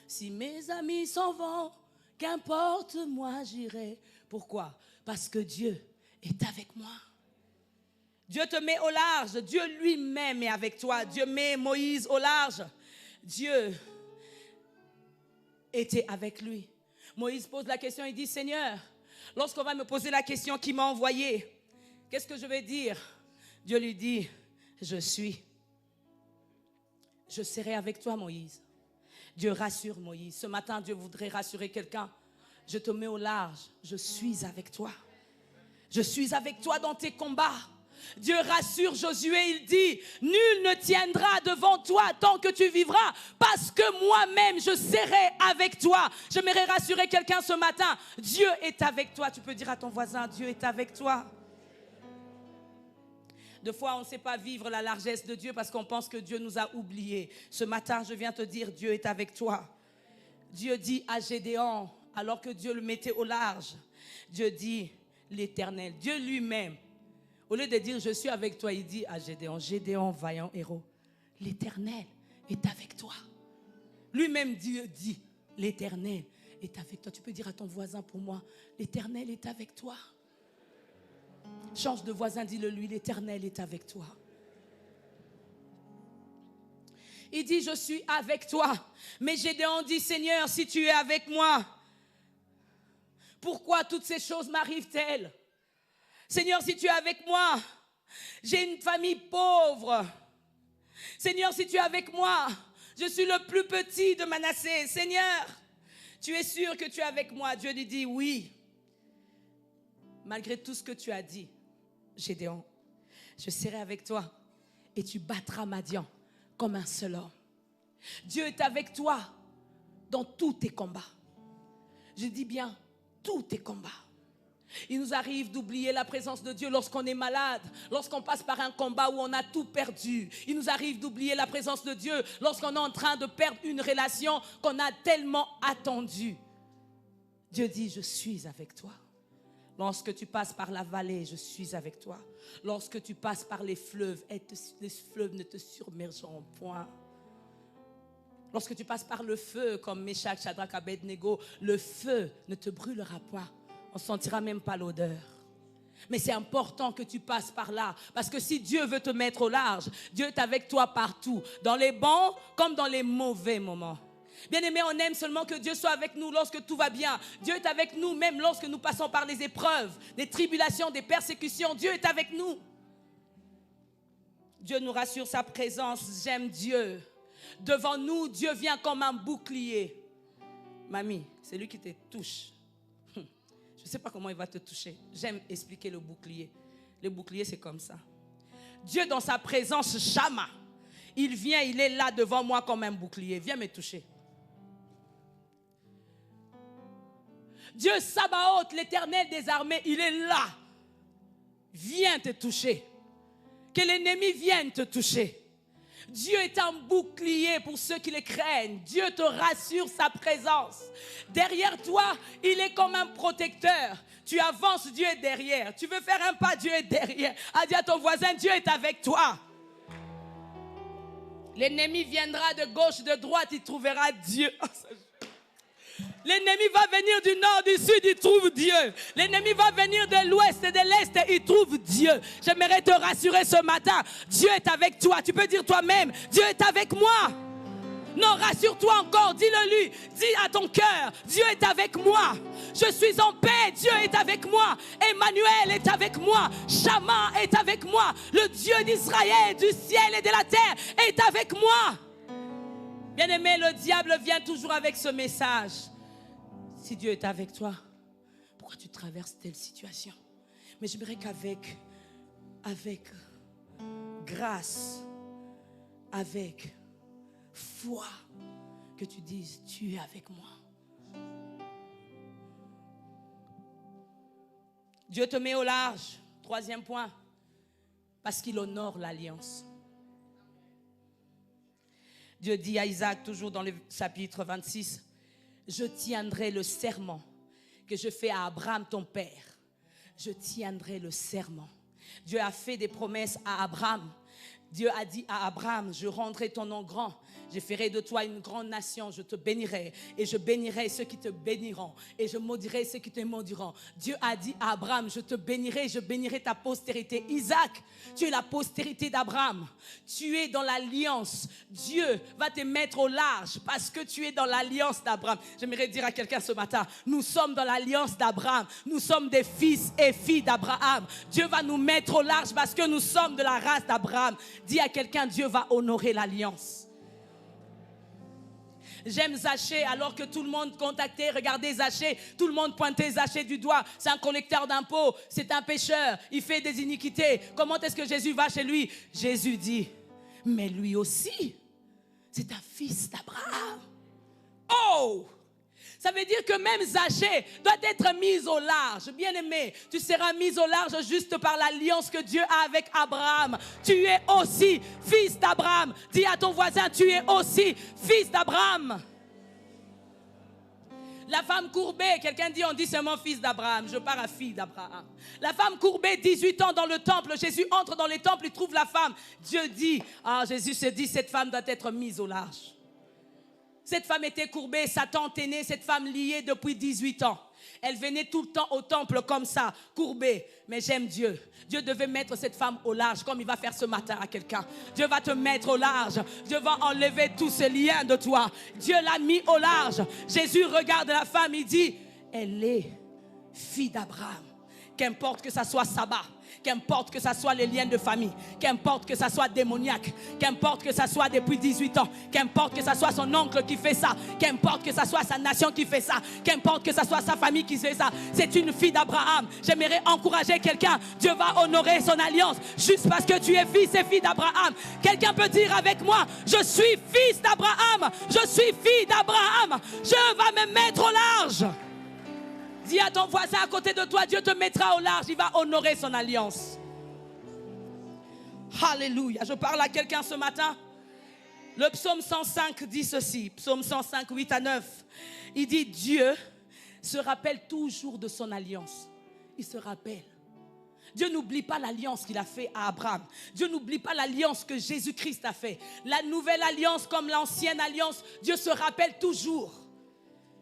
Si mes amis s'en vont, qu'importe, moi j'irai. Pourquoi? Parce que Dieu est avec moi. Dieu te met au large, Dieu lui-même est avec toi. Dieu met Moïse au large. Dieu était avec lui. Moïse pose la question, il dit, Seigneur, lorsqu'on va me poser la question qui m'a envoyé, qu'est-ce que je vais dire? Dieu lui dit, je suis. Je serai avec toi, Moïse. Dieu rassure Moïse. Ce matin, Dieu voudrait rassurer quelqu'un. Je te mets au large. Je suis avec toi. Je suis avec toi dans tes combats. Dieu rassure Josué, il dit, nul ne tiendra devant toi tant que tu vivras, parce que moi-même je serai avec toi. J'aimerais rassurer quelqu'un ce matin. Dieu est avec toi. Tu peux dire à ton voisin, Dieu est avec toi. Des fois, on ne sait pas vivre la largesse de Dieu parce qu'on pense que Dieu nous a oubliés. Ce matin, je viens te dire, Dieu est avec toi. Dieu dit à Gédéon, alors que Dieu le mettait au large, Dieu dit, l'Éternel, Dieu lui-même, au lieu de dire, je suis avec toi, il dit à Gédéon, Gédéon, vaillant héros, l'Éternel est avec toi. Lui-même, Dieu dit, l'Éternel est avec toi. Tu peux dire à ton voisin pour moi, l'Éternel est avec toi. Change de voisin, dis-le lui, l'Éternel est avec toi. Il dit, je suis avec toi. Mais Gédéon dit, Seigneur, si tu es avec moi, pourquoi toutes ces choses m'arrivent-elles? Seigneur, si tu es avec moi, j'ai une famille pauvre. Seigneur, si tu es avec moi, je suis le plus petit de Manassé. Seigneur, tu es sûr que tu es avec moi? Dieu lui dit, oui. Malgré tout ce que tu as dit, Gédéon, je serai avec toi et tu battras Madian comme un seul homme. Dieu est avec toi dans tous tes combats. Je dis bien, tous tes combats. Il nous arrive d'oublier la présence de Dieu lorsqu'on est malade, lorsqu'on passe par un combat où on a tout perdu. Il nous arrive d'oublier la présence de Dieu lorsqu'on est en train de perdre une relation qu'on a tellement attendue. Dieu dit, je suis avec toi. Lorsque tu passes par la vallée, je suis avec toi. Lorsque tu passes par les fleuves ne te submergeront point. Lorsque tu passes par le feu, comme Meshach, Shadrach, Abednego, le feu ne te brûlera point. On ne sentira même pas l'odeur. Mais c'est important que tu passes par là. Parce que si Dieu veut te mettre au large, Dieu est avec toi partout. Dans les bons comme dans les mauvais moments. Bien-aimés, on aime seulement que Dieu soit avec nous lorsque tout va bien. Dieu est avec nous même lorsque nous passons par les épreuves, des tribulations, des persécutions. Dieu est avec nous. Dieu nous rassure sa présence. J'aime Dieu. Devant nous, Dieu vient comme un bouclier. Mamie, c'est lui qui te touche. Je ne sais pas comment il va te toucher. J'aime expliquer le bouclier. Le bouclier, c'est comme ça. Dieu, dans sa présence, Shama, il vient, il est là devant moi comme un bouclier. Viens me toucher. Dieu Sabaoth, l'Éternel des armées, il est là. Viens te toucher. Que l'ennemi vienne te toucher. Dieu est un bouclier pour ceux qui le craignent. Dieu te rassure sa présence. Derrière toi, il est comme un protecteur. Tu avances, Dieu est derrière. Tu veux faire un pas, Dieu est derrière. Dis à ton voisin, Dieu est avec toi. L'ennemi viendra de gauche, de droite, il trouvera Dieu. L'ennemi va venir du nord, du sud, il trouve Dieu. L'ennemi va venir de l'ouest et de l'est, il trouve Dieu. J'aimerais te rassurer ce matin. Dieu est avec toi. Tu peux dire toi-même, Dieu est avec moi. Non, rassure-toi encore, dis-le lui. Dis à ton cœur, Dieu est avec moi. Je suis en paix, Dieu est avec moi. Emmanuel est avec moi. Shama est avec moi. Le Dieu d'Israël, du ciel et de la terre est avec moi. Bien-aimé, le diable vient toujours avec ce message. Si Dieu est avec toi, pourquoi tu traverses telle situation? Mais j'aimerais qu'avec grâce, avec foi, que tu dises, tu es avec moi. Dieu te met au large. Troisième point, parce qu'il honore l'alliance. Dieu dit à Isaac, toujours dans le chapitre 26, je tiendrai le serment que je fais à Abraham ton père. Je tiendrai le serment. Dieu a fait des promesses à Abraham. Dieu a dit à Abraham, je rendrai ton nom grand. Je ferai de toi une grande nation, je te bénirai et je bénirai ceux qui te béniront et je maudirai ceux qui te maudiront. Dieu a dit à Abraham, je te bénirai, je bénirai ta postérité. Isaac, tu es la postérité d'Abraham. Tu es dans l'alliance. Dieu va te mettre au large parce que tu es dans l'alliance d'Abraham. J'aimerais dire à quelqu'un ce matin, nous sommes dans l'alliance d'Abraham. Nous sommes des fils et filles d'Abraham. Dieu va nous mettre au large parce que nous sommes de la race d'Abraham. Dis à quelqu'un, Dieu va honorer l'alliance. J'aime Zachée, alors que tout le monde contactait, regardez Zachée, tout le monde pointait Zachée du doigt. C'est un collecteur d'impôts, c'est un pécheur, il fait des iniquités. Comment est-ce que Jésus va chez lui? Jésus dit, mais lui aussi, c'est un fils d'Abraham. Oh! Ça veut dire que même Zachée doit être mise au large. Bien-aimé, tu seras mise au large juste par l'alliance que Dieu a avec Abraham. Tu es aussi fils d'Abraham. Dis à ton voisin, tu es aussi fils d'Abraham. La femme courbée, quelqu'un dit, on dit seulement fils d'Abraham. Je pars à fille d'Abraham. La femme courbée, 18 ans dans le temple. Jésus entre dans les temples, il trouve la femme. Dieu dit, Jésus se dit, cette femme doit être mise au large. Cette femme était courbée, sa tante est née, cette femme liée depuis 18 ans. Elle venait tout le temps au temple comme ça, courbée. Mais j'aime Dieu. Dieu devait mettre cette femme au large, comme il va faire ce matin à quelqu'un. Dieu va te mettre au large. Dieu va enlever tous ces liens de toi. Dieu l'a mis au large. Jésus regarde la femme, il dit, elle est fille d'Abraham. Qu'importe que ça soit sabbat, qu'importe que ça soit les liens de famille, qu'importe que ça soit démoniaque, qu'importe que ça soit depuis 18 ans, qu'importe que ça soit son oncle qui fait ça, qu'importe que ça soit sa nation qui fait ça, qu'importe que ça soit sa famille qui fait ça, c'est une fille d'Abraham. J'aimerais encourager quelqu'un, Dieu va honorer son alliance juste parce que tu es fils et fille d'Abraham. Quelqu'un peut dire avec moi, je suis fils d'Abraham, je suis fille d'Abraham, je vais me mettre au large. Dis à ton voisin à côté de toi, Dieu te mettra au large, il va honorer son alliance. Alléluia. Je parle à quelqu'un ce matin. Le psaume 105 dit ceci, psaume 105, 8 à 9. Il dit, Dieu se rappelle toujours de son alliance. Il se rappelle. Dieu n'oublie pas l'alliance qu'il a fait à Abraham. Dieu n'oublie pas l'alliance que Jésus-Christ a fait. La nouvelle alliance comme l'ancienne alliance, Dieu se rappelle toujours.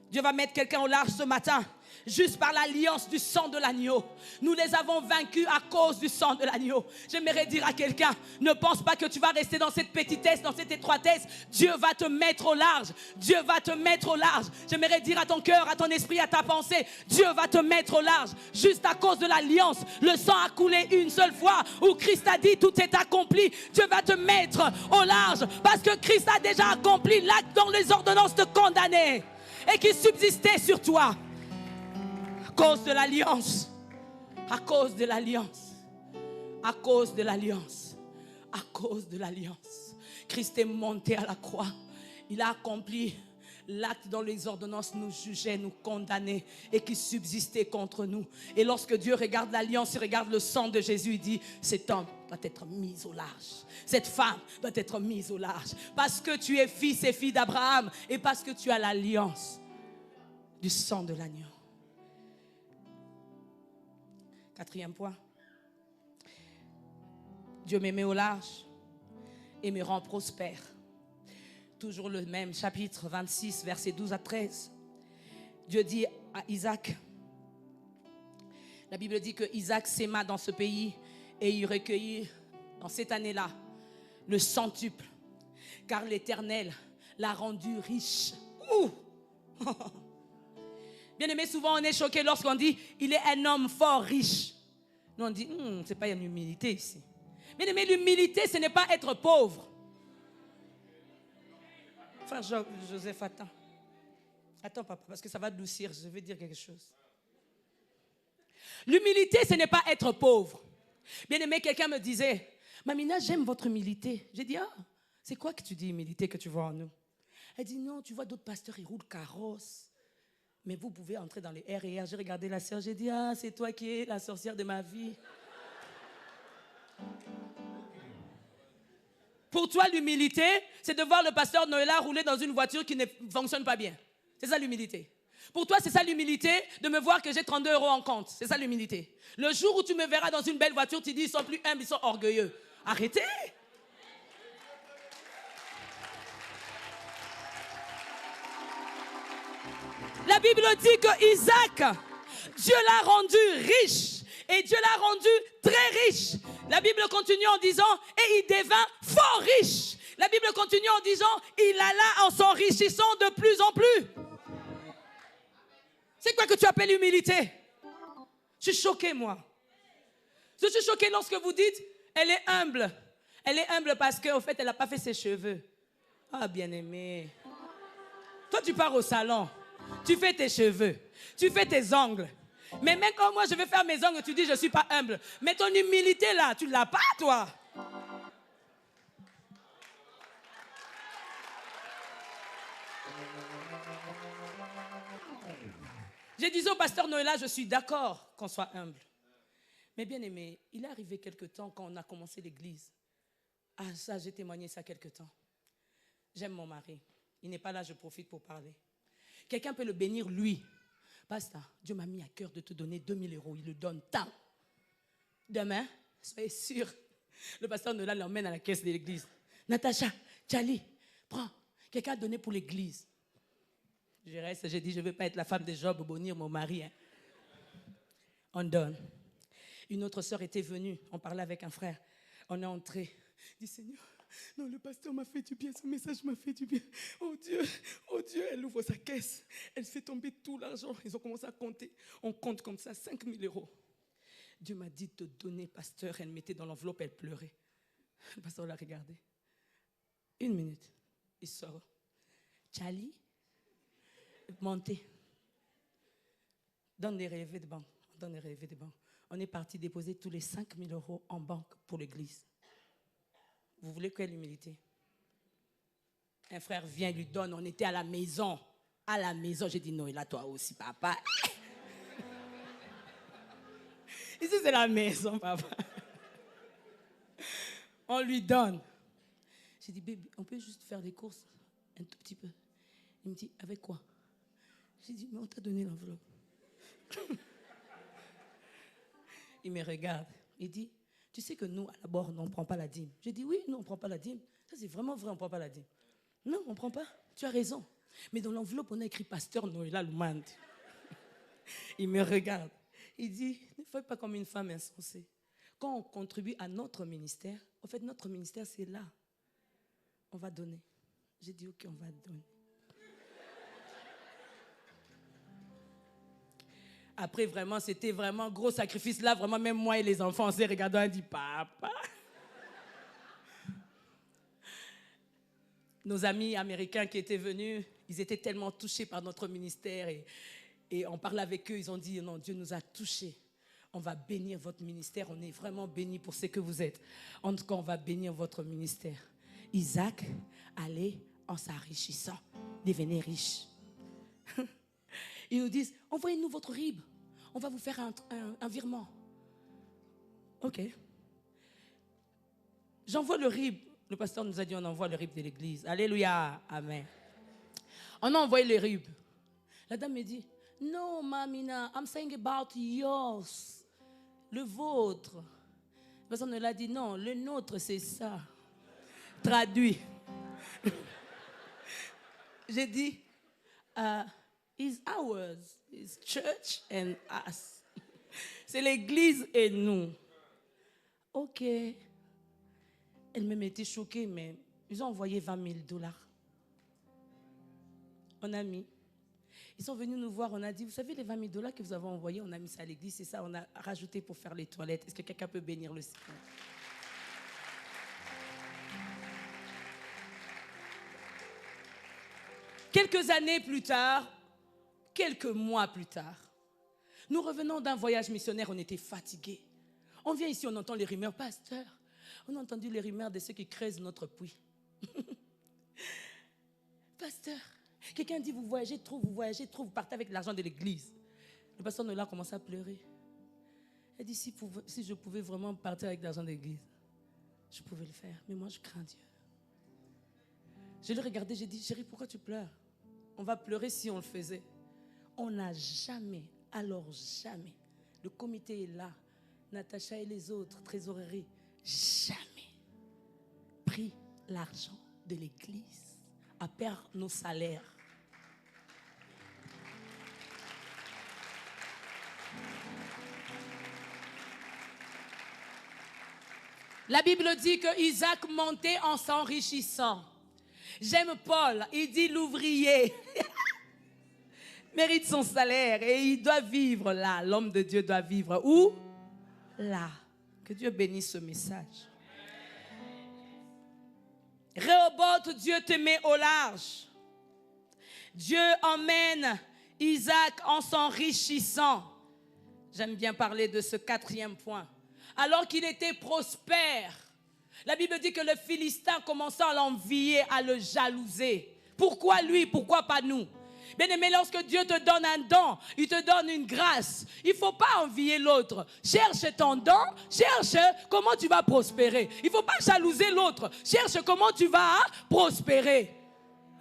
Dieu va mettre quelqu'un au large ce matin. Juste par l'alliance du sang de l'agneau. Nous les avons vaincus à cause du sang de l'agneau. J'aimerais dire à quelqu'un, ne pense pas que tu vas rester dans cette petitesse, dans cette étroitesse. Dieu va te mettre au large. Dieu va te mettre au large. J'aimerais dire à ton cœur, à ton esprit, à ta pensée, Dieu va te mettre au large. Juste à cause de l'alliance. Le sang a coulé une seule fois où Christ a dit tout est accompli. Dieu va te mettre au large parce que Christ a déjà accompli l'acte dont les ordonnances te condamnaient et qui subsistait sur toi. À cause de l'alliance, à cause de l'alliance, à cause de l'alliance, à cause de l'alliance. Christ est monté à la croix. Il a accompli l'acte dont les ordonnances nous jugeaient, nous condamnaient et qui subsistait contre nous. Et lorsque Dieu regarde l'alliance, il regarde le sang de Jésus, il dit, cet homme doit être mis au large. Cette femme doit être mise au large. Parce que tu es fils et fille d'Abraham et parce que tu as l'alliance du sang de l'agneau. Quatrième point. Dieu me met au large et me rend prospère. Toujours le même chapitre 26, versets 12 à 13. Dieu dit à Isaac, la Bible dit que Isaac s'aima dans ce pays et il recueillit dans cette année-là le centuple, car l'Éternel l'a rendu riche. Bien aimé, souvent on est choqué lorsqu'on dit il est un homme fort riche. Nous on dit c'est pas une humilité ici. Bien aimé, l'humilité ce n'est pas être pauvre. Frère Joseph, attends. Attends papa, parce que ça va adoucir, je vais dire quelque chose. L'humilité, ce n'est pas être pauvre. Bien aimé, quelqu'un me disait, Mamina, j'aime votre humilité. J'ai dit, ah, c'est quoi que tu dis, humilité, que tu vois en nous? Elle dit, non, tu vois d'autres pasteurs, ils roulent carrosse. Mais vous pouvez entrer dans les RER. J'ai regardé la sœur, j'ai dit, ah, c'est toi qui es la sorcière de ma vie. Pour toi, l'humilité, c'est de voir le pasteur Noëlla rouler dans une voiture qui ne fonctionne pas bien. C'est ça l'humilité. Pour toi, c'est ça l'humilité, de me voir que j'ai 32 € en compte. C'est ça l'humilité. Le jour où tu me verras dans une belle voiture, tu dis, ils sont plus humbles, ils sont orgueilleux. Arrêtez. La Bible dit que Isaac, Dieu l'a rendu riche. Et Dieu l'a rendu très riche. La Bible continue en disant, et il devint fort riche. La Bible continue en disant, il alla en s'enrichissant de plus en plus. C'est quoi que tu appelles humilité? Je suis choquée, moi. Je suis choquée lorsque vous dites, elle est humble. Elle est humble parce qu'au fait, elle n'a pas fait ses cheveux. Ah, bien-aimé. Toi, tu pars au salon. Tu fais tes cheveux. Tu fais tes ongles. Mais même quand moi, je vais faire mes ongles, tu dis, je ne suis pas humble. Mais ton humilité, là, tu ne l'as pas, toi. J'ai dit au pasteur Noëlla, je suis d'accord qu'on soit humble. Mais bien aimé, il est arrivé quelque temps quand on a commencé l'église. Ah, ça, j'ai témoigné ça quelque temps. J'aime mon mari. Il n'est pas là, je profite pour parler. Quelqu'un peut le bénir, lui. Pasteur, Dieu m'a mis à cœur de te donner 2000 €. Il le donne tant. Demain, soyez sûr, le pasteur Noëlla l'emmène à la caisse de l'église. Natacha, Tchali, prends. Quelqu'un a donné pour l'église. Je reste, j'ai dit, je ne veux pas être la femme de Job, bénir mon mari. Hein. On donne. Une autre sœur était venue, on parlait avec un frère. On est entré. Dit, Seigneur, non, le pasteur m'a fait du bien, ce message m'a fait du bien. Oh Dieu, elle ouvre sa caisse. Elle fait tomber tout l'argent. Ils ont commencé à compter. On compte comme ça, 5000 €. Dieu m'a dit de donner, pasteur. Elle mettait dans l'enveloppe, elle pleurait. Le pasteur l'a regardé. 1 minute, il sort. Charlie, montez. Donne les relevés de banque. Donne les relevés de banque. On est parti déposer tous les 5000 € en banque pour l'église. Vous voulez quelle humilité? Un frère vient, lui donne. On était à la maison. À la maison, j'ai dit non, et là, toi aussi, papa. Ici, c'est la maison, papa. On lui donne. J'ai dit, bébé, on peut juste faire des courses un tout petit peu. Il me dit, avec quoi? J'ai dit, mais on t'a donné l'enveloppe. Il me regarde. Il dit, tu sais que nous, à la bord, on ne prend pas la dîme. J'ai dit, oui, nous, on ne prend pas la dîme. Ça, c'est vraiment vrai, on ne prend pas la dîme. Non, on ne prend pas. Tu as raison. Mais dans l'enveloppe, on a écrit Pasteur Noëlla Lumande. Il me regarde. Il dit, ne fais pas comme une femme insensée. Quand on contribue à notre ministère, en fait, notre ministère, c'est là. On va donner. J'ai dit, ok, on va donner. Après, vraiment, c'était vraiment un gros sacrifice. Là, vraiment, même moi et les enfants, on s'est regardés, on a dit, papa. Nos amis américains qui étaient venus, ils étaient tellement touchés par notre ministère. Et on parlait avec eux, ils ont dit, non, Dieu nous a touchés. On va bénir votre ministère. On est vraiment bénis pour ce que vous êtes. En tout cas, on va bénir votre ministère. Isaac allait en s'enrichissant, devenir riche. Ils nous disent, envoyez-nous votre RIB. On va vous faire un virement. OK. J'envoie le RIB. Le pasteur nous a dit, on envoie le RIB de l'église. Alléluia. Amen. On a envoyé le RIB. La dame me dit, non, Mamina, I'm saying about yours. Le vôtre. Le pasteur nous l'a dit, non, le nôtre, c'est ça. Traduit. J'ai dit, is ours, is church and us. C'est l'église et nous. OK. Elle-même était choquée, mais ils ont envoyé 20 000 $. On a mis. Ils sont venus nous voir, on a dit, vous savez les 20 000 $ que vous avez envoyés, on a mis ça à l'église, c'est ça, on a rajouté pour faire les toilettes. Est-ce que quelqu'un peut bénir le Seigneur? Quelques années plus tard, quelques mois plus tard, Nous revenons d'un voyage missionnaire, on était fatigués. On vient ici, on entend les rumeurs. Pasteur, on a entendu les rumeurs de ceux qui creusent notre puits. Pasteur, quelqu'un dit vous voyagez trop, vous partez avec l'argent de l'église. Le pasteur Nola a commencé à pleurer. Elle dit si je pouvais vraiment partir avec l'argent de l'église, je pouvais le faire. Mais moi, je crains Dieu. Je l'ai regardé, j'ai dit, chérie, pourquoi tu pleures? On va pleurer si on le faisait. On n'a jamais, alors jamais, le comité est là, Natacha et les autres, trésorerie, jamais pris l'argent de l'église à perdre nos salaires. La Bible dit que Isaac montait en s'enrichissant. J'aime Paul, il dit l'ouvrier mérite son salaire et il doit vivre là. L'homme de Dieu doit vivre où? Là. Que Dieu bénisse ce message. Rehoboth, Dieu te met au large. Dieu emmène Isaac en s'enrichissant. J'aime bien parler de ce 4e point. Alors qu'il était prospère, la Bible dit que le Philistin commençait à l'envier, à le jalouser. Pourquoi lui? Pourquoi pas nous? Bien-aimé, lorsque Dieu te donne un don, il te donne une grâce. Il ne faut pas envier l'autre. Cherche ton don, cherche comment tu vas prospérer. Il ne faut pas jalouser l'autre. Cherche comment tu vas prospérer.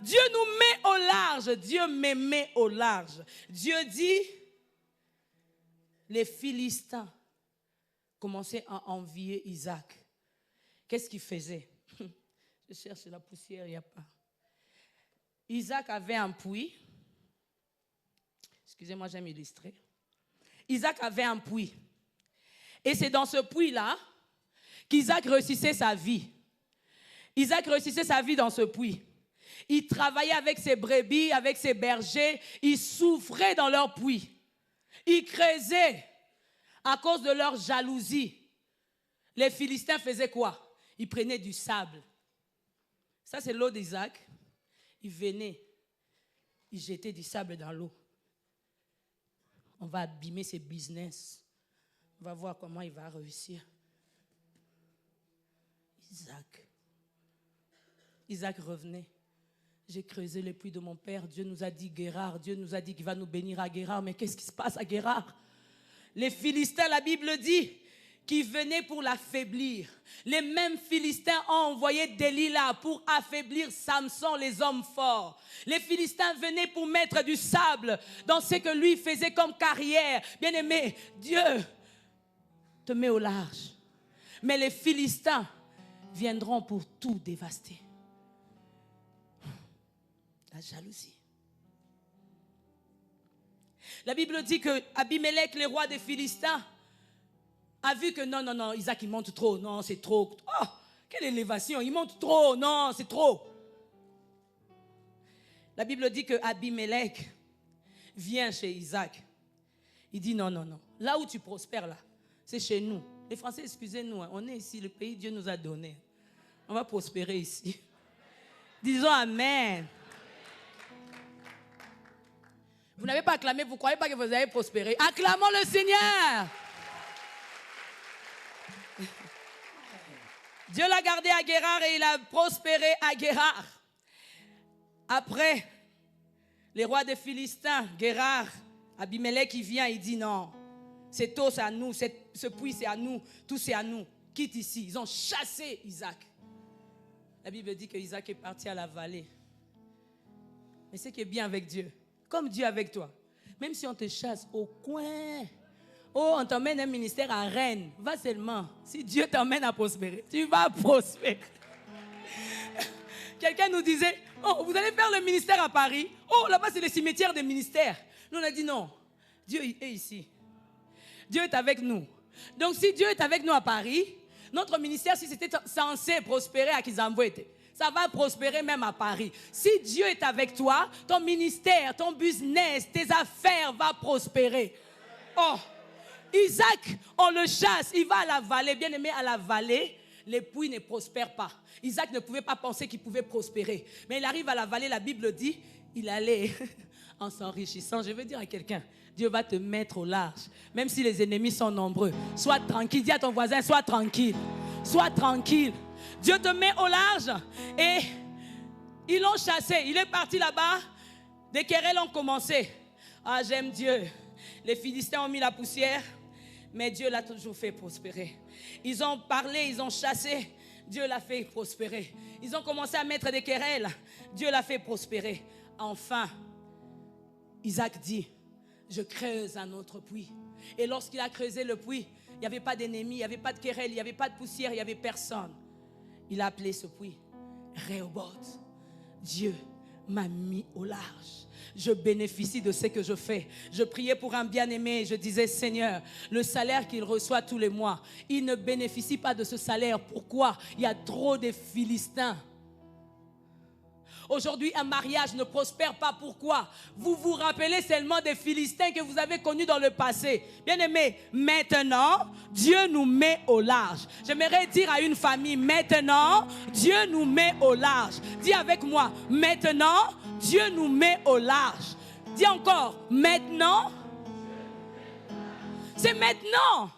Dieu nous met au large. Dieu me met au large. Dieu dit, les Philistins commençaient à envier Isaac. Qu'est-ce qu'il faisait? Je cherche la poussière, il n'y a pas. Isaac avait un puits. Excusez-moi, j'aime illustrer. Isaac avait un puits. Et c'est dans ce puits-là qu'Isaac réussissait sa vie. Isaac réussissait sa vie dans ce puits. Il travaillait avec ses brebis, avec ses bergers. Il souffrait dans leur puits. Il creusait à cause de leur jalousie. Les Philistins faisaient quoi? Ils prenaient du sable. Ça, c'est l'eau d'Isaac. Ils venaient, ils jetaient du sable dans l'eau. On va abîmer ses business. On va voir comment il va réussir. Isaac revenait. J'ai creusé le puits de mon père. Dieu nous a dit Guérard. Dieu nous a dit qu'il va nous bénir à Guérard. Mais qu'est-ce qui se passe à Guérard? Les Philistins, la Bible dit, qui venaient pour l'affaiblir. Les mêmes Philistins ont envoyé Delilah pour affaiblir Samson, les hommes forts. Les Philistins venaient pour mettre du sable dans ce que lui faisait comme carrière. Bien-aimé, Dieu te met au large. Mais les Philistins viendront pour tout dévaster. La jalousie. La Bible dit que Abimelech, le roi des Philistins, a vu que non, Isaac il monte trop, non c'est trop. Oh, quelle élévation, il monte trop, non c'est trop. La Bible dit que Abimelech vient chez Isaac. Il dit non, là où tu prospères là, c'est chez nous. Les Français, excusez-nous, on est ici, le pays Dieu nous a donné. On va prospérer ici. Disons Amen. Vous n'avez pas acclamé, vous ne croyez pas que vous allez prospérer. Acclamons le Seigneur. Dieu l'a gardé à Guérard et il a prospéré à Guérard. Après, les rois des Philistins, Guérard, Abimelech qui vient, il dit non, cette eau c'est à nous, ce puits c'est à nous, tout c'est à nous. Quitte ici. Ils ont chassé Isaac. La Bible dit que Isaac est parti à la vallée. Mais ce qui est bien avec Dieu, comme Dieu avec toi, même si on te chasse au coin, oh, on t'emmène un ministère à Rennes, va seulement. Si Dieu t'emmène à prospérer, tu vas prospérer. Quelqu'un nous disait, oh, vous allez faire le ministère à Paris. Oh, là-bas, c'est le cimetière des ministères. Nous, on a dit non. Dieu est ici. Dieu est avec nous. Donc, si Dieu est avec nous à Paris, notre ministère, si c'était censé prospérer à Kizambouete, ça va prospérer même à Paris. Si Dieu est avec toi, ton ministère, ton business, tes affaires vont prospérer. Oh, Isaac, on le chasse, il va à la vallée. Bien aimé, à la vallée, les puits ne prospèrent pas. Isaac ne pouvait pas penser qu'il pouvait prospérer. Mais il arrive à la vallée, la Bible dit, il allait en s'enrichissant. Je veux dire à quelqu'un, Dieu va te mettre au large, même si les ennemis sont nombreux. Sois tranquille, dis à ton voisin, sois tranquille. Sois tranquille. Dieu te met au large et ils l'ont chassé. Il est parti là-bas, des querelles ont commencé. Ah, j'aime Dieu. Les Philistins ont mis la poussière, mais Dieu l'a toujours fait prospérer. Ils ont parlé, ils ont chassé, Dieu l'a fait prospérer. Ils ont commencé à mettre des querelles, Dieu l'a fait prospérer. Enfin, Isaac dit, je creuse un autre puits. Et lorsqu'il a creusé le puits, il n'y avait pas d'ennemis, il n'y avait pas de querelles, il n'y avait pas de poussière, il n'y avait personne. Il a appelé ce puits Rehoboth. Dieu m'a mis au large. Je bénéficie de ce que je fais. Je priais pour un bien-aimé. Je disais, Seigneur, le salaire qu'il reçoit tous les mois, il ne bénéficie pas de ce salaire. Pourquoi? Il y a trop de Philistins. Aujourd'hui, un mariage ne prospère pas. Pourquoi? Vous vous rappelez seulement des Philistins que vous avez connus dans le passé. Bien-aimés, maintenant, Dieu nous met au large. J'aimerais dire à une famille, maintenant, Dieu nous met au large. Dis avec moi, maintenant, Dieu nous met au large. Dis encore, maintenant. C'est maintenant.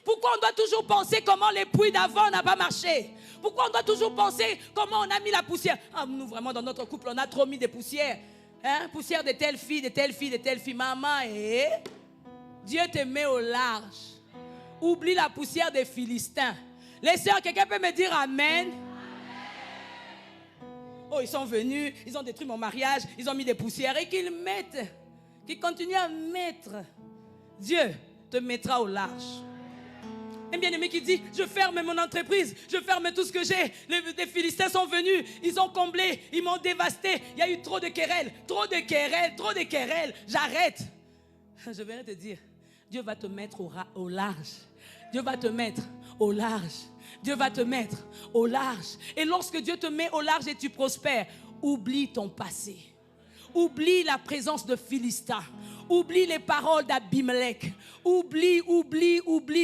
Pourquoi on doit toujours penser comment les puits d'avant n'ont pas marché? Pourquoi on doit toujours penser comment on a mis la poussière? Ah, nous, vraiment, dans notre couple, on a trop mis des poussières. Hein? Poussière de telle fille, de telle fille, de telle fille. Maman, Dieu te met au large. Oublie la poussière des Philistins. Les sœurs, quelqu'un peut me dire Amen? Oh, ils sont venus, ils ont détruit mon mariage, ils ont mis des poussières et qu'ils mettent, qu'ils continuent à mettre. Dieu te mettra au large. Un bien-aimé qui dit, je ferme mon entreprise, je ferme tout ce que j'ai. Les Philistins sont venus, ils ont comblé, ils m'ont dévasté. Il y a eu trop de querelles, trop de querelles, trop de querelles. J'arrête. Je viens te dire, Dieu va te mettre au large. Dieu va te mettre au large. Dieu va te mettre au large. Et lorsque Dieu te met au large et tu prospères, oublie ton passé. Oublie la présence de Philistins. Oublie les paroles d'Abimelech. Oublie.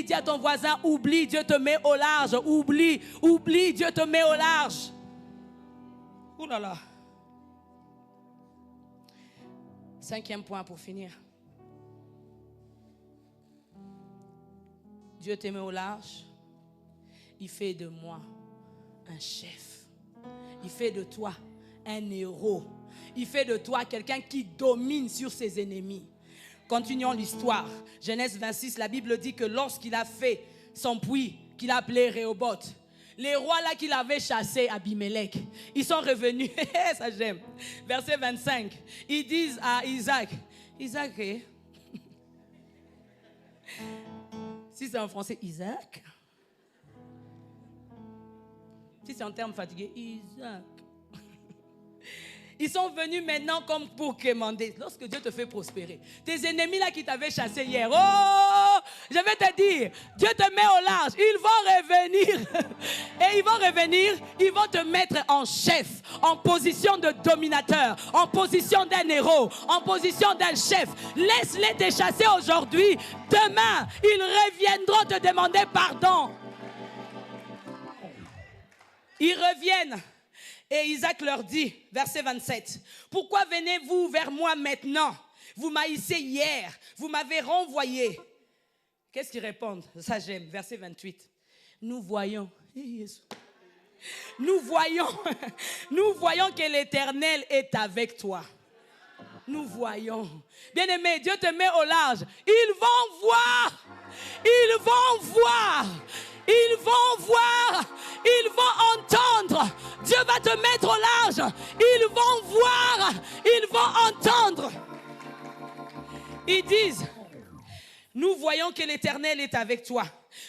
Dis à ton voisin, oublie, Dieu te met au large. Oublie, Dieu te met au large. Ouh là là. 5e point pour finir. Dieu te met au large. Il fait de moi un chef. Il fait de toi un héros. Il fait de toi quelqu'un qui domine sur ses ennemis. Continuons l'histoire. Genèse 26, la Bible dit que lorsqu'il a fait son puits, qu'il a appelé Rehoboth, les rois là qu'il avait chassés, Abimelech, ils sont revenus. Ça j'aime. Verset 25. Ils disent à Isaac, Isaac, si c'est en français, Isaac. Si c'est en termes fatigués, Isaac. Ils sont venus maintenant comme pour commander. Lorsque Dieu te fait prospérer, tes ennemis là qui t'avaient chassé hier, oh, je vais te dire, Dieu te met au large. Ils vont revenir. Et ils vont revenir, ils vont te mettre en chef, en position de dominateur, en position d'un héros, en position d'un chef. Laisse-les te chasser aujourd'hui. Demain, ils reviendront te demander pardon. Ils reviennent. Et Isaac leur dit, verset 27, « Pourquoi venez-vous vers moi maintenant? Vous m'haïssez hier, vous m'avez renvoyé. » Qu'est-ce qu'ils répondent? Ça j'aime, verset 28. « Nous voyons que l'Éternel est avec toi. » Nous voyons. Bien-aimé, Dieu te met au large. Ils vont voir. Ils vont voir. Ils vont voir. Ils vont entendre. Dieu va te mettre au large. Ils vont voir. Ils vont entendre. Ils disent, nous voyons que l'Éternel est avec toi.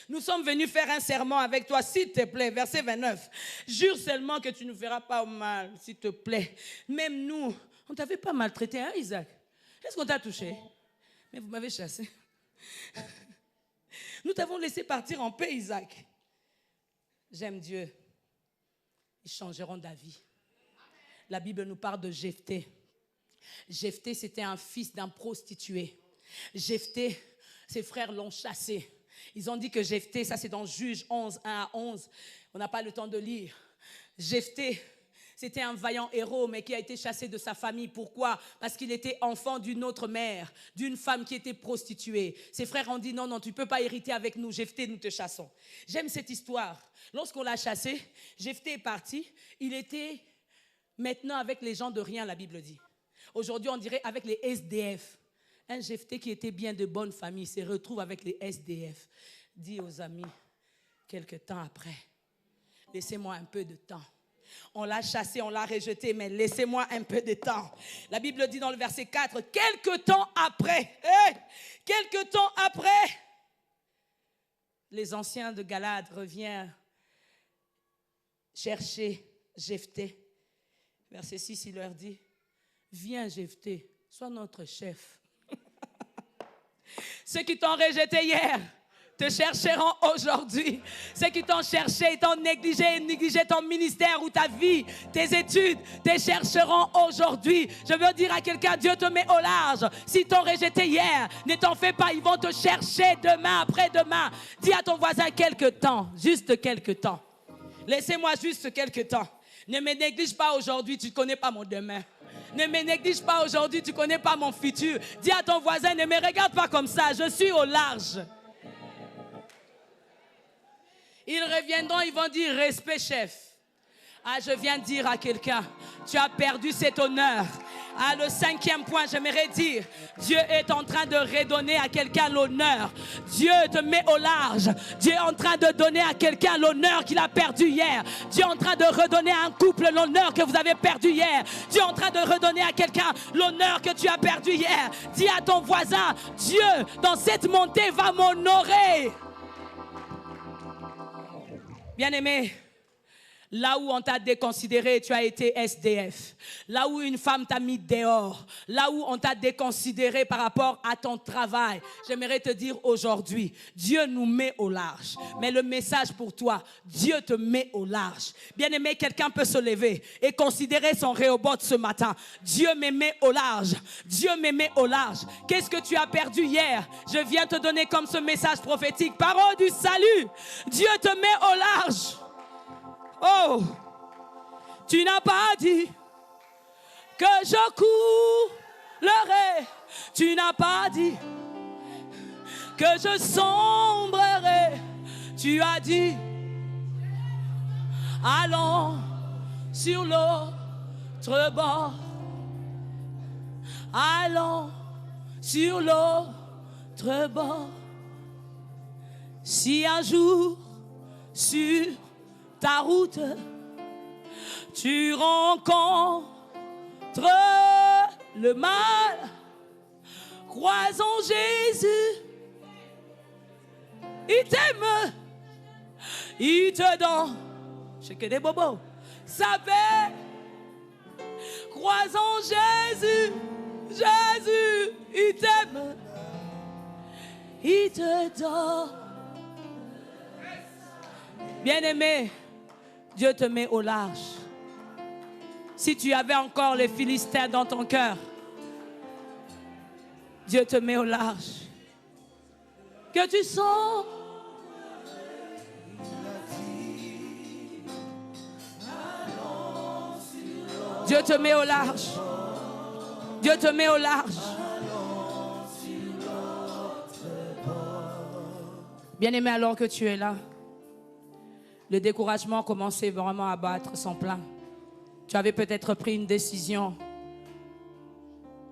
Nous sommes venus faire un serment avec toi, s'il te plaît. Verset 29. Jure seulement que tu ne feras pas mal, s'il te plaît. Même nous, on ne t'avait pas maltraité, hein, Isaac? Est-ce qu'on t'a touché? Mais vous m'avez chassé. Nous t'avons laissé partir en paix, Isaac. J'aime Dieu. Ils changeront d'avis. La Bible nous parle de Jephthé. Jephthé, c'était un fils d'un prostitué. Jephthé, ses frères l'ont chassé. Ils ont dit que Jephthé, ça c'est dans Juge 11, 1 à 11. On n'a pas le temps de lire. Jephthé, C'était un vaillant héros, mais qui a été chassé de sa famille. Pourquoi? Parce qu'il était enfant d'une autre mère, d'une femme qui était prostituée. Ses frères ont dit, non, non, tu ne peux pas hériter avec nous. Jephthé, nous te chassons. J'aime cette histoire. Lorsqu'on l'a chassé, Jephthé est parti. Il était maintenant avec les gens de rien, la Bible dit. Aujourd'hui, on dirait avec les SDF. Un Jephthé qui était bien de bonne famille se retrouve avec les SDF. Dit aux amis, quelque temps après, laissez-moi un peu de temps. On l'a chassé, on l'a rejeté, mais laissez-moi un peu de temps. La Bible dit dans le verset 4, quelque temps après, quelque temps après, les anciens de Galade reviennent chercher Jephthé. Verset 6, il leur dit, viens Jephthé, sois notre chef. Ceux qui t'ont rejeté hier te chercheront aujourd'hui. Ceux qui t'ont cherché, t'ont négligé ton ministère ou ta vie, tes études, te chercheront aujourd'hui. Je veux dire à quelqu'un, Dieu te met au large. S'ils t'ont rejeté hier, ne t'en fais pas, ils vont te chercher demain, après-demain. Dis à ton voisin quelque temps, juste quelque temps. Laissez-moi juste quelque temps. Ne me néglige pas aujourd'hui, tu ne connais pas mon demain. Ne me néglige pas aujourd'hui, tu ne connais pas mon futur. Dis à ton voisin, ne me regarde pas comme ça, je suis au large. Ils reviendront, ils vont dire, respect chef. Ah, je viens de dire à quelqu'un, tu as perdu cet honneur. Ah, le 5e point, j'aimerais dire, Dieu est en train de redonner à quelqu'un l'honneur. Dieu te met au large. Dieu est en train de donner à quelqu'un l'honneur qu'il a perdu hier. Dieu est en train de redonner à un couple l'honneur que vous avez perdu hier. Dieu est en train de redonner à quelqu'un l'honneur que tu as perdu hier. Dis à ton voisin, Dieu, dans cette montée, va m'honorer. Bien-aimé, là où on t'a déconsidéré, tu as été SDF. Là où une femme t'a mis dehors. Là où on t'a déconsidéré par rapport à ton travail. J'aimerais te dire aujourd'hui, Dieu nous met au large. Mais le message pour toi, Dieu te met au large. Bien-aimé, quelqu'un peut se lever et considérer son Rehoboth ce matin. Dieu me met au large. Dieu me met au large. Qu'est-ce que tu as perdu hier? Je viens te donner comme ce message prophétique. Parole du salut. Dieu te met au large. Oh, tu n'as pas dit que je coulerai. Tu n'as pas dit que je sombrerai. Tu as dit, allons sur l'autre bord. Allons sur l'autre bord. Si un jour sur ta route, tu rencontres le mal, croisons Jésus. Il t'aime, il te donne, je que des bobos, sa paix. Croisons Jésus, Jésus, il t'aime, il te donne. Bien-aimé, Dieu te met au large. Si tu avais encore les Philistins dans ton cœur, Dieu te met au large. Que tu sens. Dieu te met au large. Dieu te met au large. Bien-aimé, alors que tu es là, le découragement commençait vraiment à battre son plein. Tu avais peut-être pris une décision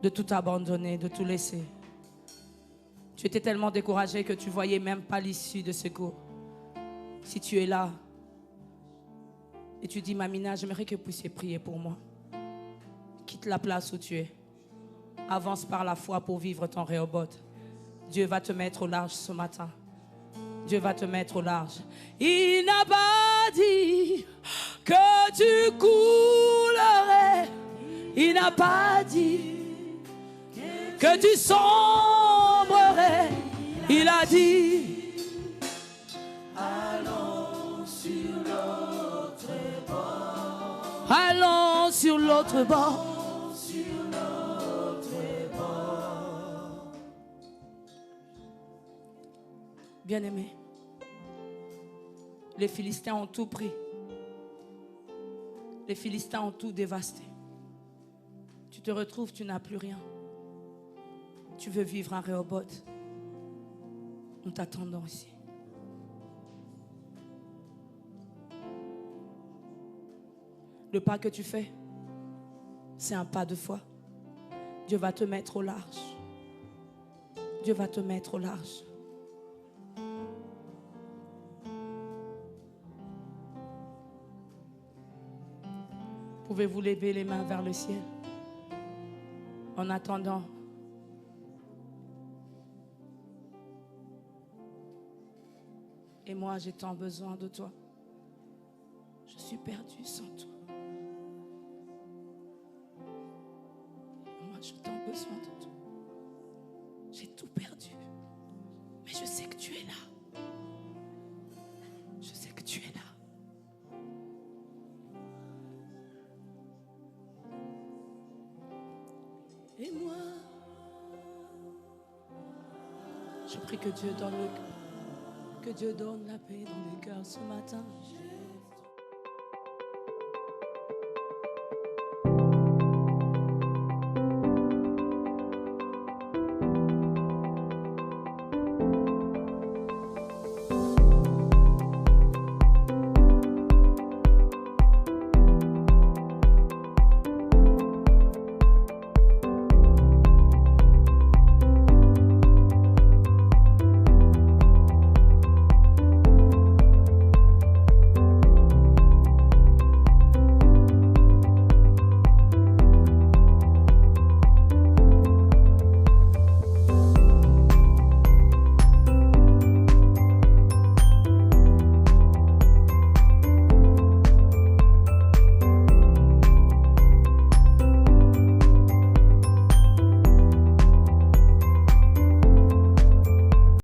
de tout abandonner, de tout laisser. Tu étais tellement découragé que tu ne voyais même pas l'issue de secours. Si tu es là et tu dis, Mamina, j'aimerais que vous puissiez prier pour moi. Quitte la place où tu es. Avance par la foi pour vivre ton Rehoboth. Dieu va te mettre au large ce matin. Dieu va te mettre au large. Il n'a pas dit que tu coulerais. Il n'a pas dit que tu sombrerais. Il a dit, allons sur l'autre bord. Allons sur l'autre bord. Bien-aimé, les Philistins ont tout pris. Les Philistins ont tout dévasté. Tu te retrouves, tu n'as plus rien. Tu veux vivre à Rehoboth. Nous t'attendons ici. Le pas que tu fais, c'est un pas de foi. Dieu va te mettre au large. Dieu va te mettre au large. Pouvez-vous lever les mains vers le ciel en attendant? Et moi, j'ai tant besoin de toi. Je suis perdu sans toi. Moi, j'ai tant besoin de toi. J'ai tout perdu. Mais je sais que tu es là. Je sais que tu es là. Et moi, je prie que Dieu donne la paix dans le cœur ce matin.